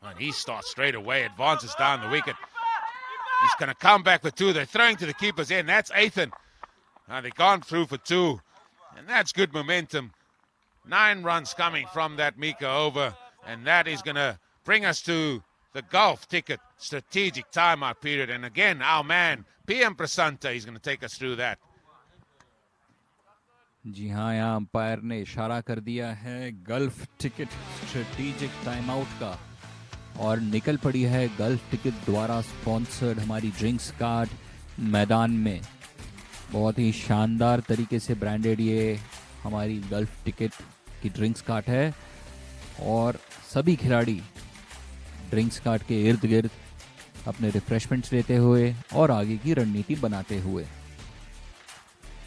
And he starts straight away, advances down the wicket. He's going to come back for 2. They're throwing to the keeper's end. That's Ethan. Now they've gone through for 2. And that's good momentum. 9 runs coming from that Mika over, and that is going to bring us to the Golf Ticket strategic timeout period. And again, our man, PM Prasanta, is going to take us through that. जी हाँ, यहाँ umpire ने इशारा कर दिया है gulf ticket strategic time out का, और निकल पड़ी है गल्फ टिकट द्वारा स्पॉन्सर्ड हमारी ड्रिंक्स कार्ड मैदान में। बहुत ही शानदार तरीके से ब्रांडेड ये हमारी गल्फ टिकट की ड्रिंक्स कार्ट है, और सभी खिलाड़ी ड्रिंक्स कार्ट के इर्द गिर्द अपने रिफ्रेशमेंट्स लेते हुए और आगे की रणनीति बनाते हुए।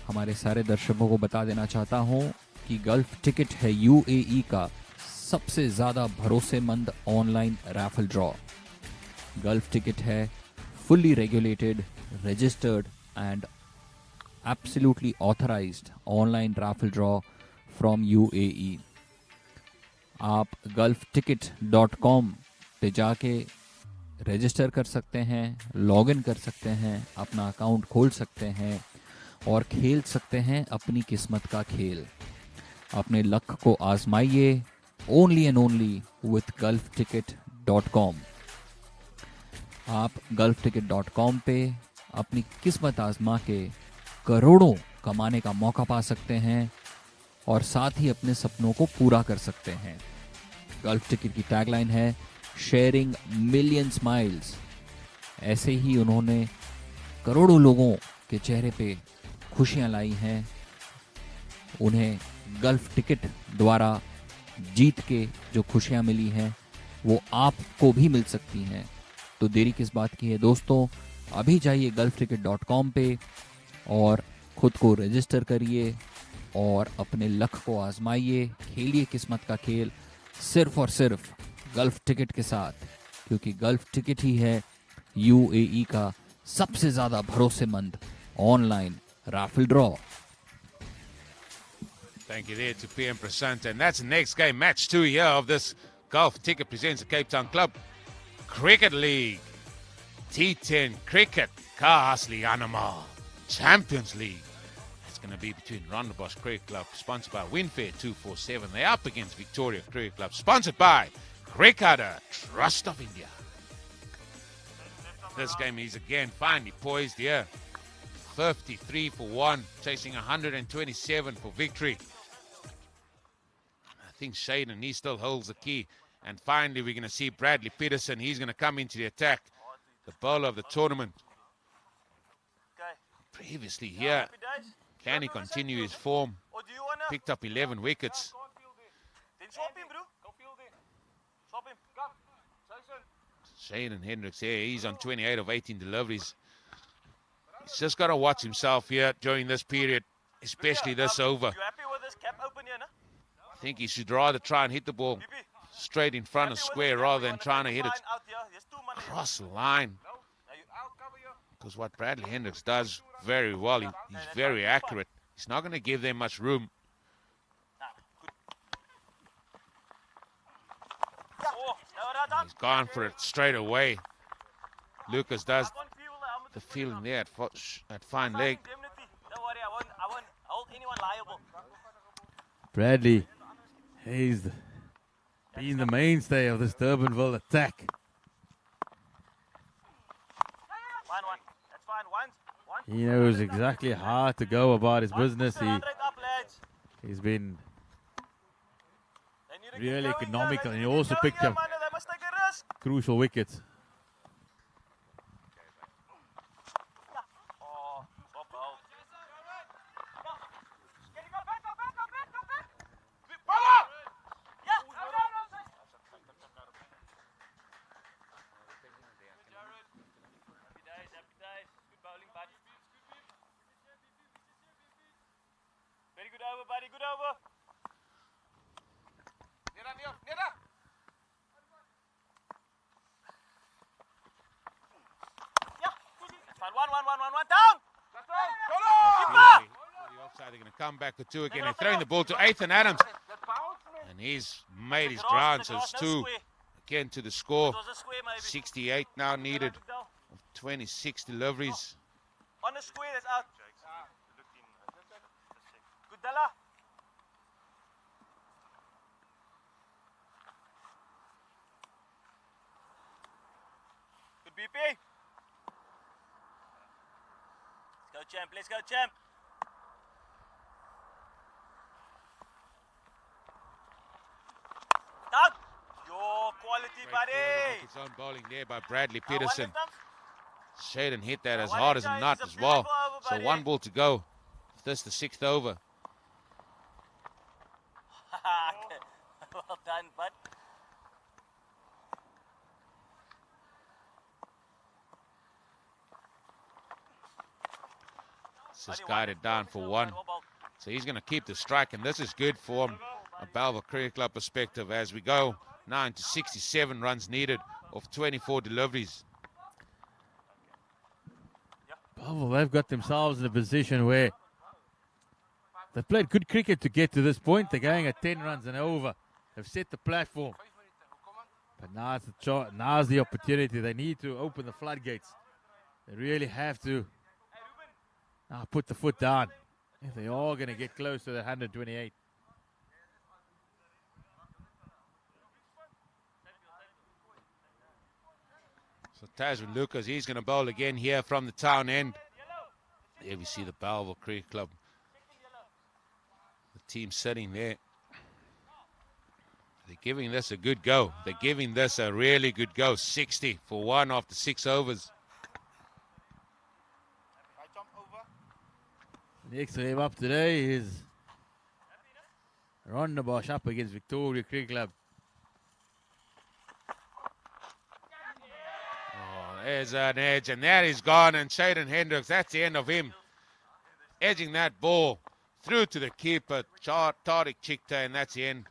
हमारे सारे दर्शकों को बता देना चाहता हूं कि गल्फ टिकट है यूएई का सबसे ज़्यादा भरोसेमंद online raffle draw. Gulf Ticket है fully regulated, registered and absolutely authorised online raffle draw from UAE. आप gulfticket.com पे जाके रजिस्टर कर सकते हैं, लॉगिन कर सकते हैं, अपना अकाउंट खोल सकते हैं और खेल सकते हैं अपनी किस्मत का खेल। अपने लक को आजमाइए only and only with golfticket.com. आप golfticket.com पे अपनी किस्मत आजमा के करोड़ों कमाने का मौका पा सकते हैं और साथ ही अपने सपनों को पूरा कर सकते हैं। गल्फ टिकट की टैगलाइन है शेयरिंग मिलियन स्माइल्स। ऐसे ही उन्होंने करोड़ों लोगों के चेहरे पे खुशियां लाई हैं। उन्हें गल्फ टिकट द्वारा जीत के जो खुशियां मिली हैं वो आपको भी मिल सकती हैं। तो देरी किस बात की है दोस्तों, अभी जाइए golfticket.com पे और खुद को रजिस्टर करिए और अपने लक को आजमाइए। खेलिए किस्मत का खेल सिर्फ और सिर्फ गल्फ टिकट के साथ, क्योंकि गल्फ टिकट ही है यूएई का सबसे ज्यादा भरोसेमंद online Rafale draw. Thank you there to PM Prasanta. And that's the next game, match 2 here of this Golf Ticket presents the Cape Town Club Cricket League. T10 Cricket, Kahasli Animal Champions League. It's going to be between Rondebosch Cricket Club, sponsored by Winfair 247. They're up against Victoria Cricket Club, sponsored by Crickada Trust of India. This game is again finely poised here. 53 for 1, chasing 127 for victory. I think Shaden, he still holds the key. And finally, we're going to see Bradley Peterson. He's going to come into the attack. The bowler of the tournament. Previously here, can he continue his form? Picked up 11 wickets. Then swap him, bro. Go field him. Swap him. Come. Shaden Hendricks here, he's on 28 of 18 deliveries. He's just got to watch himself here during this period, especially this over. You happy with this cap open here, no? I think he should rather try and hit the ball straight in front of square rather than trying to hit it across the line. Because what Bradley Hendricks does very well, he's very accurate. He's not going to give them much room. He's gone for it straight away. Lucas does the fielding there at fine leg. Don't worry, I won't hold anyone liable. Bradley, he's been the mainstay of this Durbanville attack. 1-1. That's fine. One. He knows exactly how to go about his business. 100 up, lads. He's been They need to really keep going, economical, they and need he to also keep picked going, up man. They must take a risk. crucial wickets. Oh, stop out. Can you go back? Yeah. Happy days. Good bowling, buddy. Very good over, buddy. Good over. Near. Yeah. Fine. One down. The offside, they're going to come back with two again. They're throwing the ball to Ethan Adams. And he's made his ground, so it's two again to the score. It was a square, maybe. 68 now needed of 26 deliveries. On the square, that's out. Good, Della. Good BP. Let's go, champ. Down. Your quality, buddy. It's on bowling there by Bradley Peterson. One left Shaden hit that as one hard as left a nut it's as well. beautiful over, So buddy. one ball to go. This the 6th over. Well done, bud. This is guided down for one. So he's going to keep the strike, and this is good for a Bellville Cricket Club perspective as we go 9 to 67 runs needed of 24 deliveries. Bellville, they've got themselves in a position where they've played good cricket to get to this point. They're going at 10 runs and over. They've set the platform. But now's the opportunity. They need to open the floodgates. They really have to now put the foot down if they are going to get close to the 128. So Tasman Lucas, he's going to bowl again here from the town end. There we see the Bellville Cricket Club. The team sitting there. They're giving this a good go. They're giving this a really good go. 60 for 1 after 6 overs. Next game up today is Rondebosch up against Victoria Cricket Club. Oh, there's an edge, and that is gone. And Shaden Hendricks, that's the end of him. Edging that ball through to the keeper, Tariq Chikta, and that's the end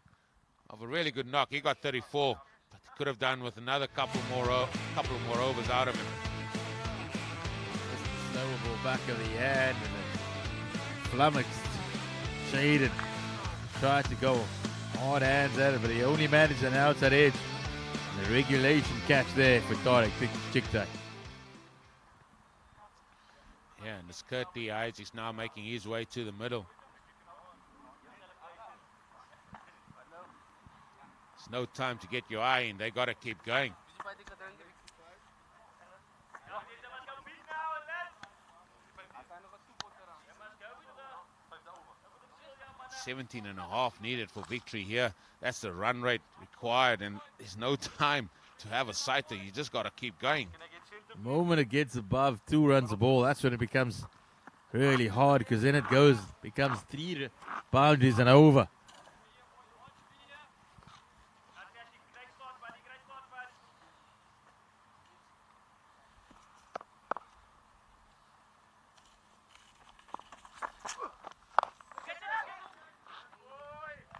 of a really good knock. He got 34, but he could have done with another couple more overs out of him. Slow ball back of the hand, and flummoxed Shaden tried to go hard hands at it, but he only managed an outside edge. And the regulation catch there for Tariq Chikta. Yeah, and it's Kurtley Hayes is now making his way to the middle. There's no time to get your eye in. They got to keep going. 17.5 needed for victory here. That's the run rate required, and there's no time to have a sighter. You just got to keep going. The moment it gets above 2 runs a ball, that's when it becomes really hard, because then it becomes 3 boundaries and over.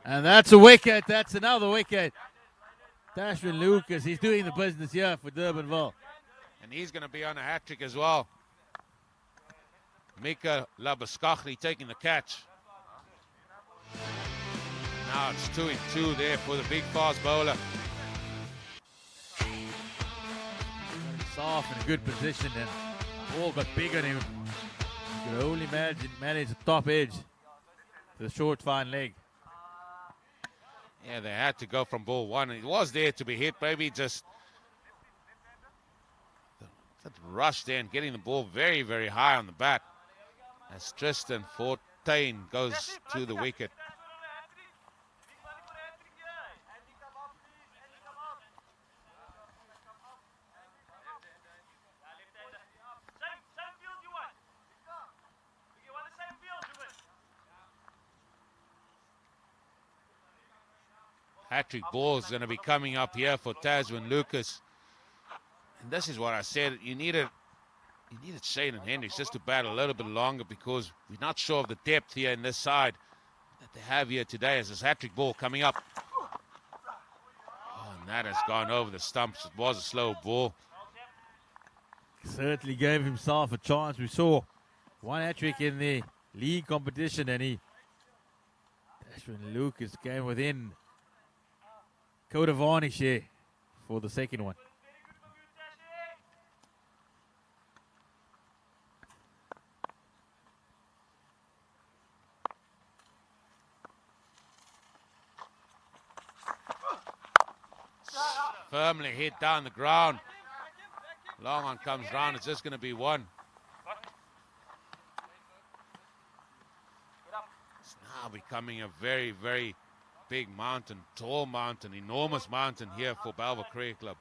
And that's a wicket. That's another wicket. Tashman Lucas, he's doing the business here for Durbanville. And he's going to be on a hat-trick as well. Mika Labaskachli taking the catch. Now it's 2-2 there for the big fast bowler. Soft in a good position, and the ball got big on him. You could only manage the top edge to the short fine leg. Yeah, they had to go from ball 1. It was there to be hit, maybe just that rush there and getting the ball very, very high on the bat. As Tristan Fortuin goes to the wicket. Hat-trick ball is going to be coming up here for Tasman Lucas. And this is what I said. You needed Shaden Hendricks just to bat a little bit longer, because we're not sure of the depth here in this side that they have here today. As this hat-trick ball coming up. Oh, and that has gone over the stumps. It was a slow ball. Certainly gave himself a chance. We saw 1 hat-trick in the league competition, and Tashman Lucas came within coat of varnish here for the second one. Firmly hit down the ground. Long on comes round. It's just going to be 1. It's now becoming a very, very big mountain, tall mountain, enormous mountain here for Bellville Cricket Club.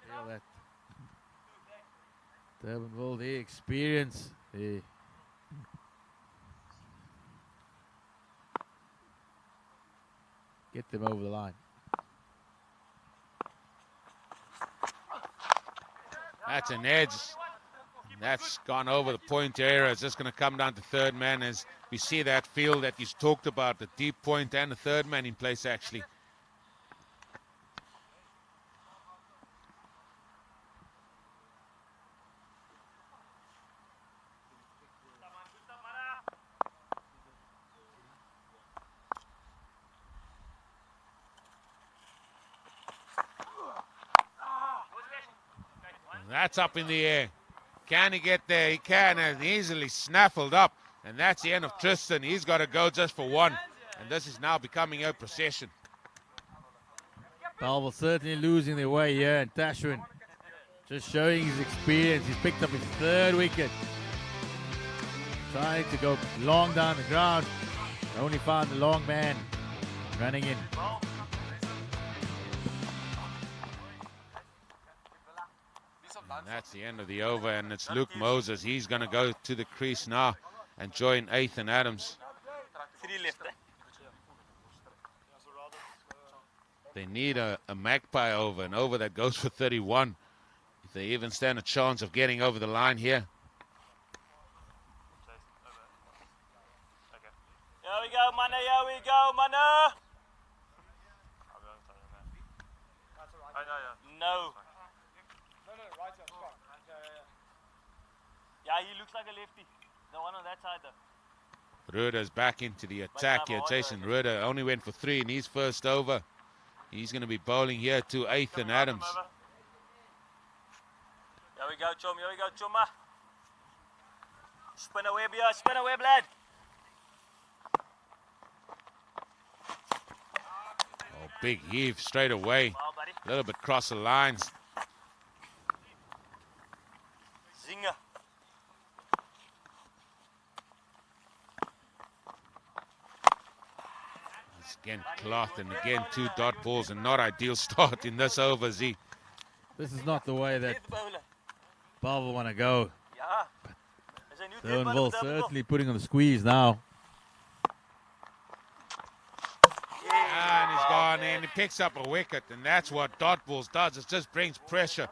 Feel that Durbanville, the experience, get them over the line. That's an edge. That's gone over the point area. It's just going to come down to third man, as we see that field that he's talked about, the deep point and the third man in place actually. And that's up in the air. Can he get there? He can, and easily snaffled up. And that's the end of Tristan. He's got to go just for 1. And this is now becoming a procession. Bellville certainly losing their way here, and Tashwin just showing his experience. He's picked up his 3rd wicket. Trying to go long down the ground. Only found the long man running in. And that's the end of the over, and it's Luke Moses. He's going to go to the crease now and join Ethan Adams. 3 left. They need a magpie over, an over that goes for 31. If they even stand a chance of getting over the line here. Here we go, Mana. Here we go, Mana. No. Yeah, he looks like a lefty. The one on that side, though. Ruder's back into the attack here. Jason Ruder only went for 3 in his first over. He's going to be bowling here to Ethan Adams. Here we go, Chum. Here we go, Chuma. Spin a web here. Spin a web, lad. Oh, big heave straight away. Well, buddy. A little bit cross the lines. Zinger. Again, cloth, and again 2 dot balls, and not ideal start in this over, Z. This is not the way that Death bowler. Bellville want to go. Yeah. There's a new death bowler Durbanville for Durbanville. certainly putting on the squeeze now. And he's gone in. He picks up a wicket, and that's what dot balls does. It just brings pressure.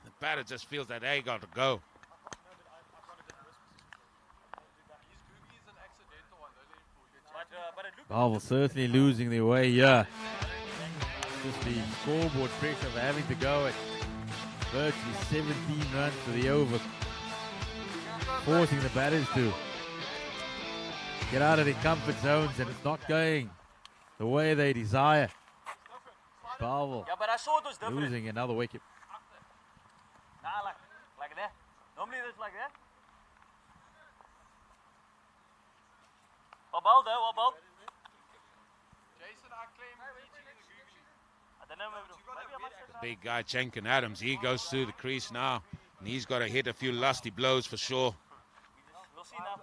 The batter just feels that they got to go. But it looked Bellville certainly losing their way here. Just the scoreboard pressure of having to go at virtually 17 runs for the over, forcing the batters to get out of their comfort zones, and it's not going the way they desire. Bellville yeah, but I saw it was different. losing another wicket. Nah, like that. Normally it's like that. What ball though? What ball? Jason, I claim I don't know, maybe I must Big guy, Jenkin Adams, he goes through the crease now, and he's got to hit a few lusty blows for sure. We'll see now.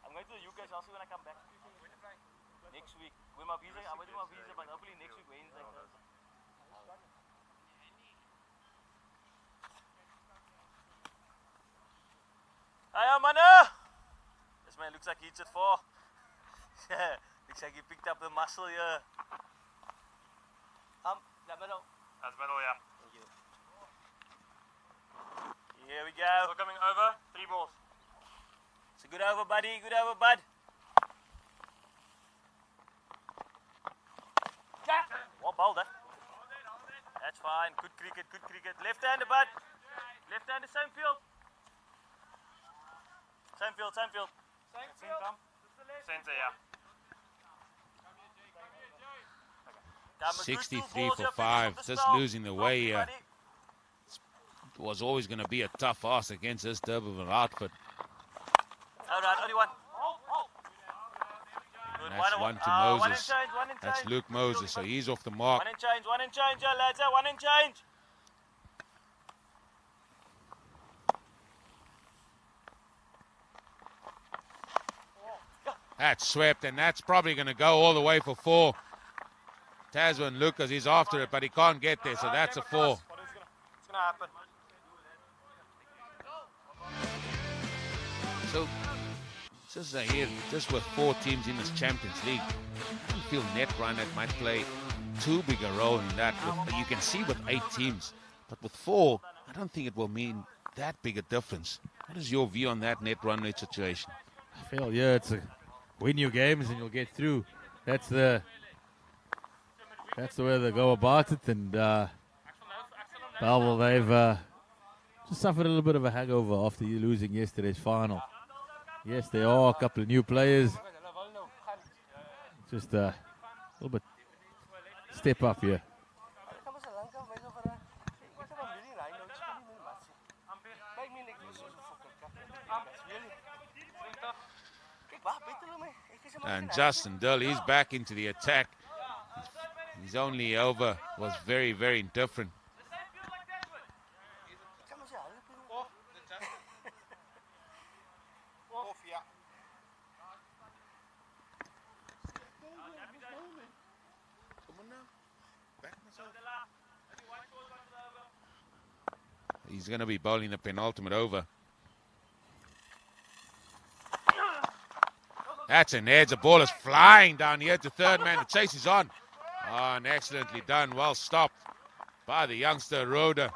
I'm going to the UK, so I'll see when I come back. Next week. With my visa, I'm waiting for my visa, but hopefully next week, Wednesday. Hiya, Manu! This man looks like he hits it 4. Looks like he picked up the muscle here. That middle. That's middle, yeah. Thank you. Here we go. Still coming over, 3 balls. It's a good over, buddy. Good over, bud. What ball, that? That's fine. Good cricket, good cricket. Left-hander, bud. Left-hander, same field. Same field, same field. Center, yeah. Come, a good 63 2 balls for here, 5, finish off the just start. losing the way here. Buddy. It was always going to be a tough ask against this Durbanville outfit. All right, only one. Good. And that's one to One and Moses. change, one and That's change. Luke Moses, so he's off the mark. One and change, yeah, lads. One and change. That's swept, and that's probably going to go all the way for 4. Tasman Lucas, he's after it, but he can't get there, so that's a 4. It's gonna happen. So, just with 4 teams in this Champions League, I don't feel Netrunner might play too big a role in that. You can see with 8 teams, but with 4, I don't think it will mean that big a difference. What is your view on that Netrunner situation? I feel, yeah, it's a win your games and you'll get through. That's the way they go about it. And Bellville, they've just suffered a little bit of a hangover after you losing yesterday's final. Yes, there are a couple of new players. Just a little bit step up here. And Justin Dill, he's back into the attack. His only over was very, very indifferent. He's going to be bowling the penultimate over. That's an edge. The ball is flying down here to third man. The chase is on. Oh, and excellently done. Well stopped by the youngster Roda.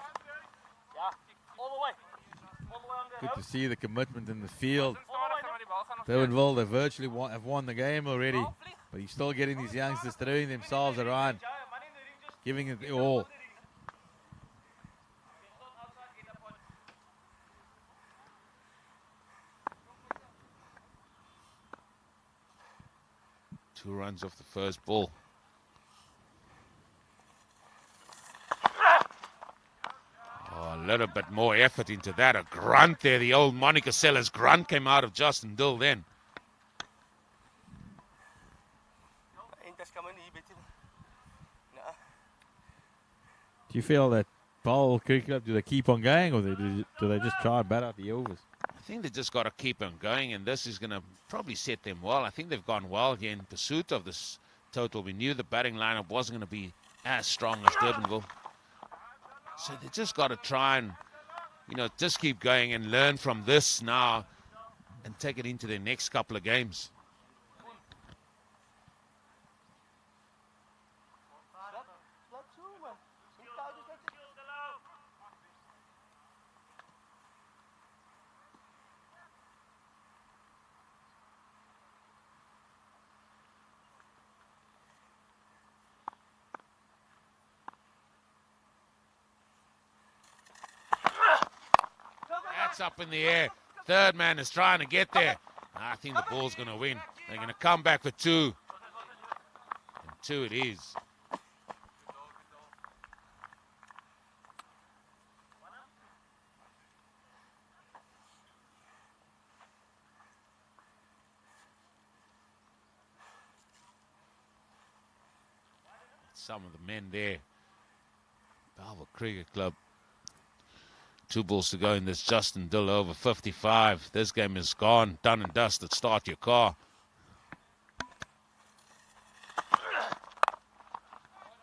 Good to see the commitment in the field. Durbanville, they virtually have won the game already, but he's still getting these youngsters throwing themselves around, giving it all. Two runs off the first ball. Oh, a little bit more effort into that. A grunt there. The old Monica Sellers grunt came out of Justin Dill then. Do you feel that Bellville Cricket Club, do they keep on going, or do they just try and bat out the overs? I think they just got to keep on going, and this is going to probably set them well. I think they've gone well here in pursuit of this total. We knew the batting lineup wasn't going to be as strong as Durbanville. So they just got to try and, just keep going and learn from this now and take it into their next couple of games. Up in the air. Third man is trying to get there. I think the ball's going to win. They're going to come back for two. And two it is. Some of the men there. Bellville Cricket Club. 2 balls to go in this Justin Dill over 55. This game is gone. Done and dusted. Start your car.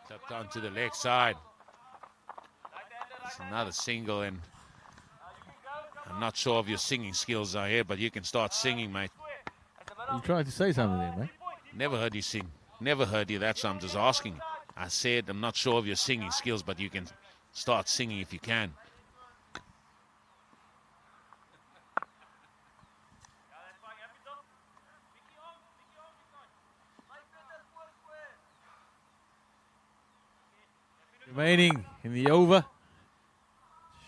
Tapped on to the leg side. It's another single, and I'm not sure of your singing skills are here, but you can start singing, mate. Are you trying to say something there, mate? Never heard you sing. Never heard you. That's what I'm just asking you. I said I'm not sure of your singing skills, but you can start singing if you can. Remaining in the over,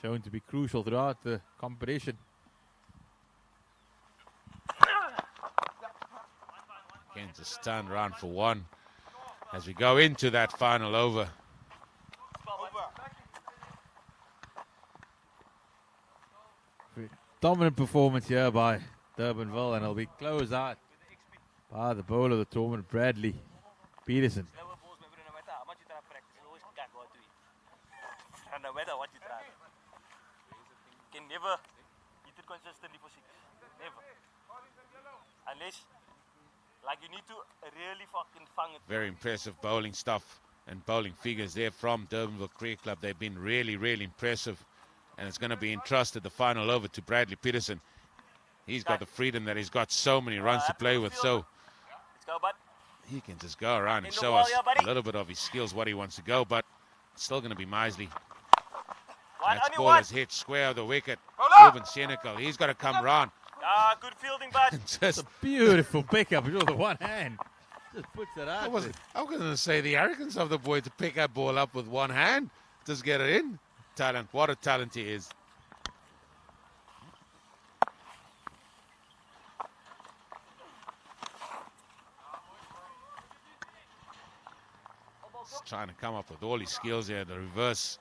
shown to be crucial throughout the competition. Again, just stand around for one as we go into that final over. Dominant performance here by Durbanville, and it'll be closed out by the bowler of the tournament, Bradley Peterson. No matter what you try, you can never hit it consistently for 6. Never. Unless, you need to really fucking fang it. Very impressive bowling stuff and bowling figures there from Durbanville Cricket Club. They've been really, really impressive. And it's going to be entrusted the final over to Bradley Peterson. He's got the freedom that he's got so many runs to play with. So let's go, bud. He can just go around and show us a little bit of his skills, what he wants to go. But it's still going to be Misley. That ball is hit square of the wicket. Ruben Senecal, he's got to come round. Good fielding, bud. Just a beautiful pickup with the one hand. Just puts it out. I was going to say the arrogance of the boy to pick that ball up with one hand. Just get it in. Talent. What a talent he is. Just trying to come up with all his skills here. The reverse.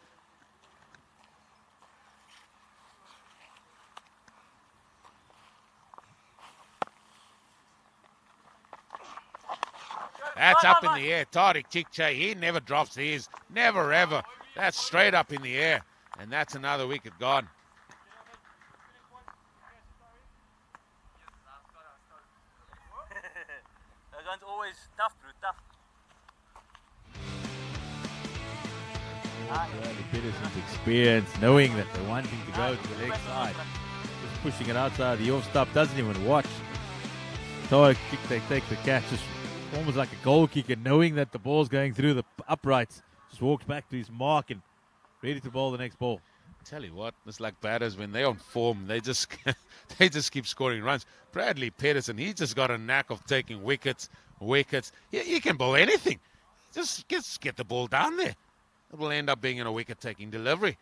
That's up in the air. Tariq Chikche, he never drops these. Never, ever. That's straight up in the air. And that's another wicket gone. Those ones always tough, bro, tough. Bradley Peterson's experience, knowing that they're wanting to go to the leg side. Just pushing it outside the off stop, doesn't even watch. Tariq Chikche takes the catch, just almost like a goal kicker, knowing that the ball's going through the uprights. Just walks back to his mark and ready to bowl the next ball. Tell you what, it's like batters when they're on form, they just keep scoring runs. Bradley Peterson, he just got a knack of taking wickets. He can bowl anything. Just get the ball down there. It will end up being in a wicket-taking delivery.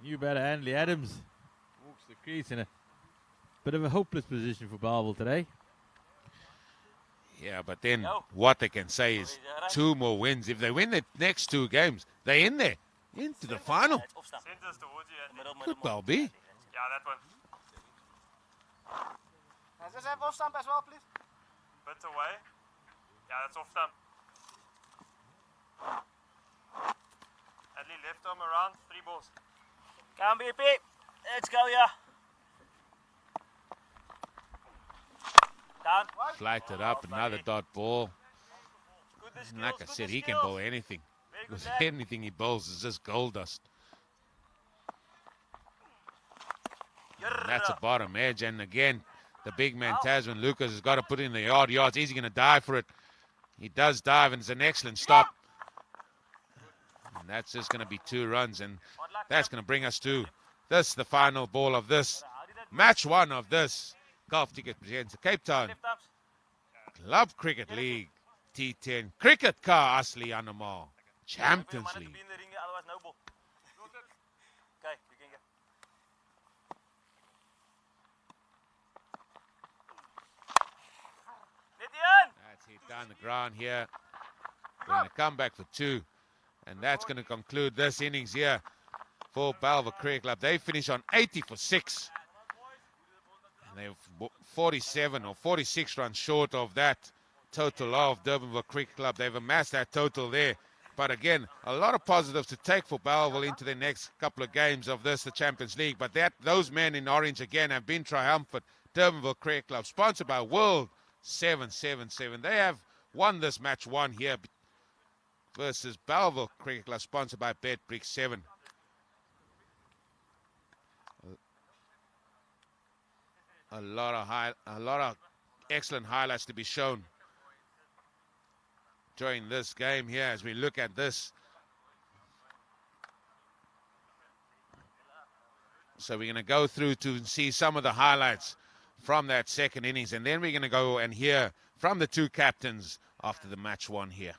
New batter Andy Adams walks the crease in a bit of a hopeless position for Bellville today. Yeah, but then what they can say is 2 more wins. If they win the next 2 games, they're in there, into the final. Centers towards you. Could well be. Yeah, that one. Does this have off stump as well, please? Bit away. Yeah, that's off stump. Adley left arm around, 3 balls. Come, BP. Let's go, yeah. Down. Flighted up, another dot ball. And like I said, he can bowl anything. Because anything he bowls is just gold dust. And that's a bottom edge. And again, the big man Tasman Lucas has got to put in the yards. Is he going to dive for it? He does dive, and it's an excellent stop. And that's just going to be 2 runs. And that's going to bring us to this, the final ball of this. Match 1 of this. Golf Ticket presents the Cape Town Club Cricket League T10 Cricket Ka Asli Animal Champions League. That's hit down the ground here. We're going to come back for 2. And that's going to conclude this innings here for Bellville Cricket Club. They finish on 80 for 6. And they're 47 or 46 runs short of that total of Durbanville Cricket Club. They've amassed that total there. But again, a lot of positives to take for Bellville into the next couple of games of this, the Champions League. But those men in orange again have been triumphant. Durbanville Cricket Club, sponsored by World 777. They have won this match 1 here versus Bellville Cricket Club, sponsored by BetBrick 7. A lot of excellent highlights to be shown during this game here as we look at this. So we're going to go through to see some of the highlights from that second innings, and then we're going to go and hear from the 2 captains after the match 1 here.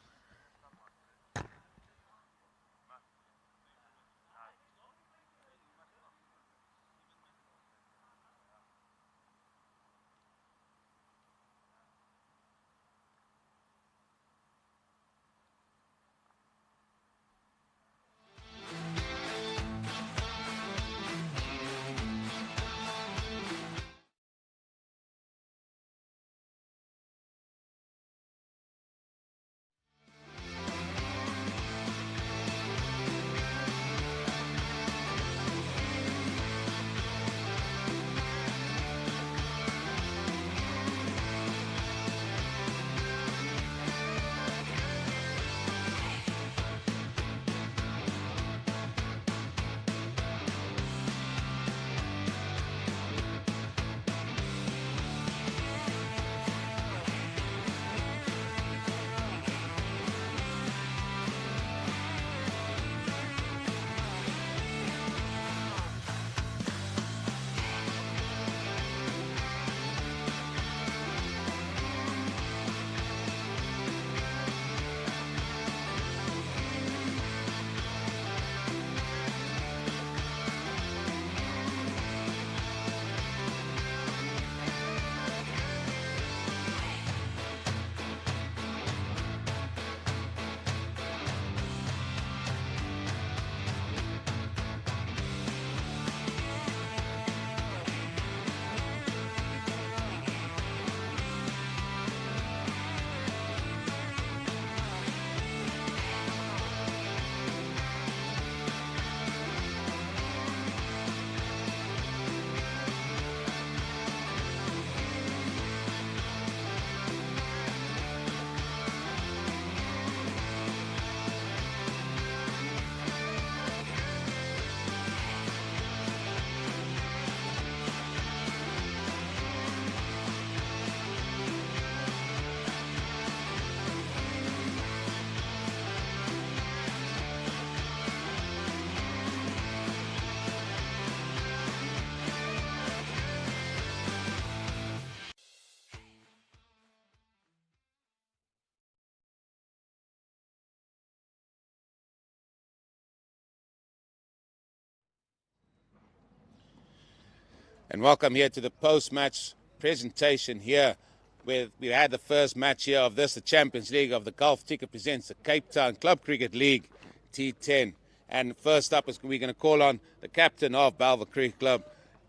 And welcome here to the post-match presentation here, where we had the first match here of this, the Champions League of the Golf Ticket presents the Cape Town Club Cricket League T10. And first up is we're going to call on the captain of Bellville Cricket Club,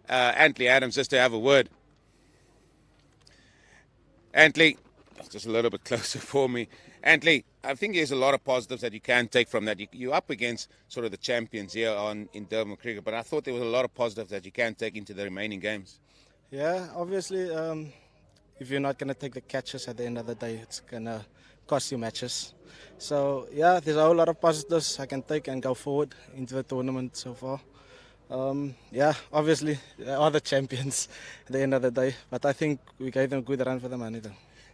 Antley Adams, just to have a word. Antley, just a little bit closer for me. Antley, I think there's a lot of positives that you can take from that. You're up against sort of the champions here in Durbanville Cricket, but I thought there was a lot of positives that you can take into the remaining games. Yeah, obviously, if you're not going to take the catches at the end of the day, it's going to cost you matches. So, yeah, there's a whole lot of positives I can take and go forward into the tournament so far. Yeah, obviously, they are the champions at the end of the day, but I think we gave them a good run for the money, though.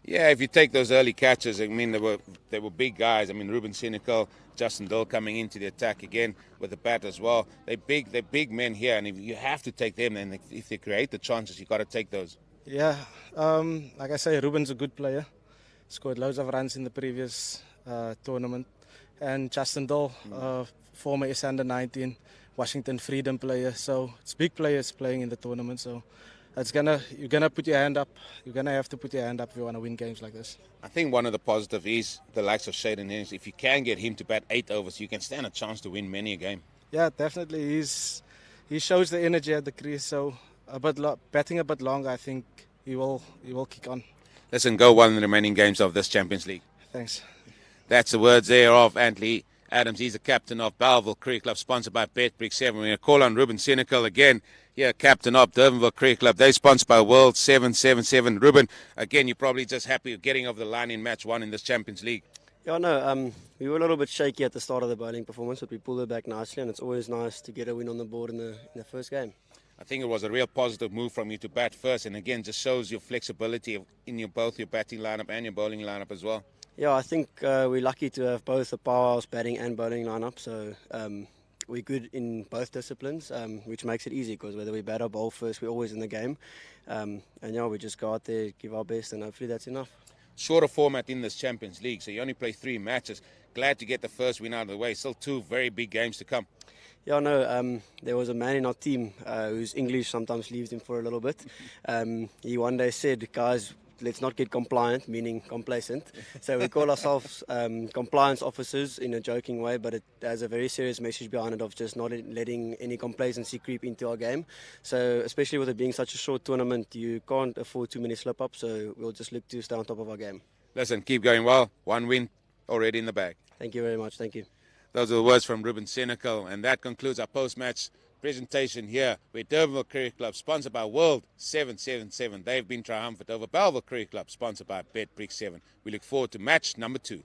Yeah, if you take those early catches, I mean, they were big guys. I mean, Ruben Senecal, Justin Dill coming into the attack again with the bat as well. They're big men here, and if you have to take them, and if they create the chances, you got to take those. Yeah, like I say, Ruben's a good player. Scored loads of runs in the previous tournament. And Justin Dill, former SA Under 19, Washington Freedom player. So it's big players playing in the tournament. So you're gonna put your hand up. You're gonna have to put your hand up if you want to win games like this. I think one of the positives is the likes of Shaden Innings. If you can get him to bat 8 overs, you can stand a chance to win many a game. Yeah, definitely. He shows the energy at the crease. So batting a bit longer, I think he will kick on. Listen, go well in the remaining games of this Champions League. Thanks. That's the words there of Antley Adams. He's the captain of Bellville Cricket Club, sponsored by BetBrick 7. We're going to call on Ruben Senecal again. Yeah, captain of Durbanville Cricket Club. They're sponsored by World 777. Ruben, again, you're probably just happy with getting over the line in match 1 in this Champions League. Yeah, no, we were a little bit shaky at the start of the bowling performance, but we pulled it back nicely, and it's always nice to get a win on the board in the first game. I think it was a real positive move from you to bat first, and again, just shows your flexibility in both your batting lineup and your bowling lineup as well. Yeah, I think we're lucky to have both a powerhouse batting and bowling lineup, so we're good in both disciplines, which makes it easy because whether we bat or bowl first, we're always in the game. And yeah, we just go out there, give our best, and hopefully that's enough. Shorter format in this Champions League, so you only play 3 matches. Glad to get the first win out of the way. Still 2 very big games to come. Yeah, no, there was a man in our team whose English sometimes leaves him for a little bit. He one day said, guys, let's not get compliant, meaning complacent. So we call ourselves compliance officers in a joking way, but it has a very serious message behind it of just not letting any complacency creep into our game. So especially with it being such a short tournament, you can't afford too many slip-ups, so we'll just look to stay on top of our game. Listen, keep going well. 1 win already in the bag. Thank you very much. Thank you. Those are the words from Ruben Senecal, and that concludes our post-match presentation here with Durbanville Cricket Club, sponsored by World 777. They've been triumphant over Bellville Cricket Club, sponsored by BetBrick 7. We look forward to match number 2.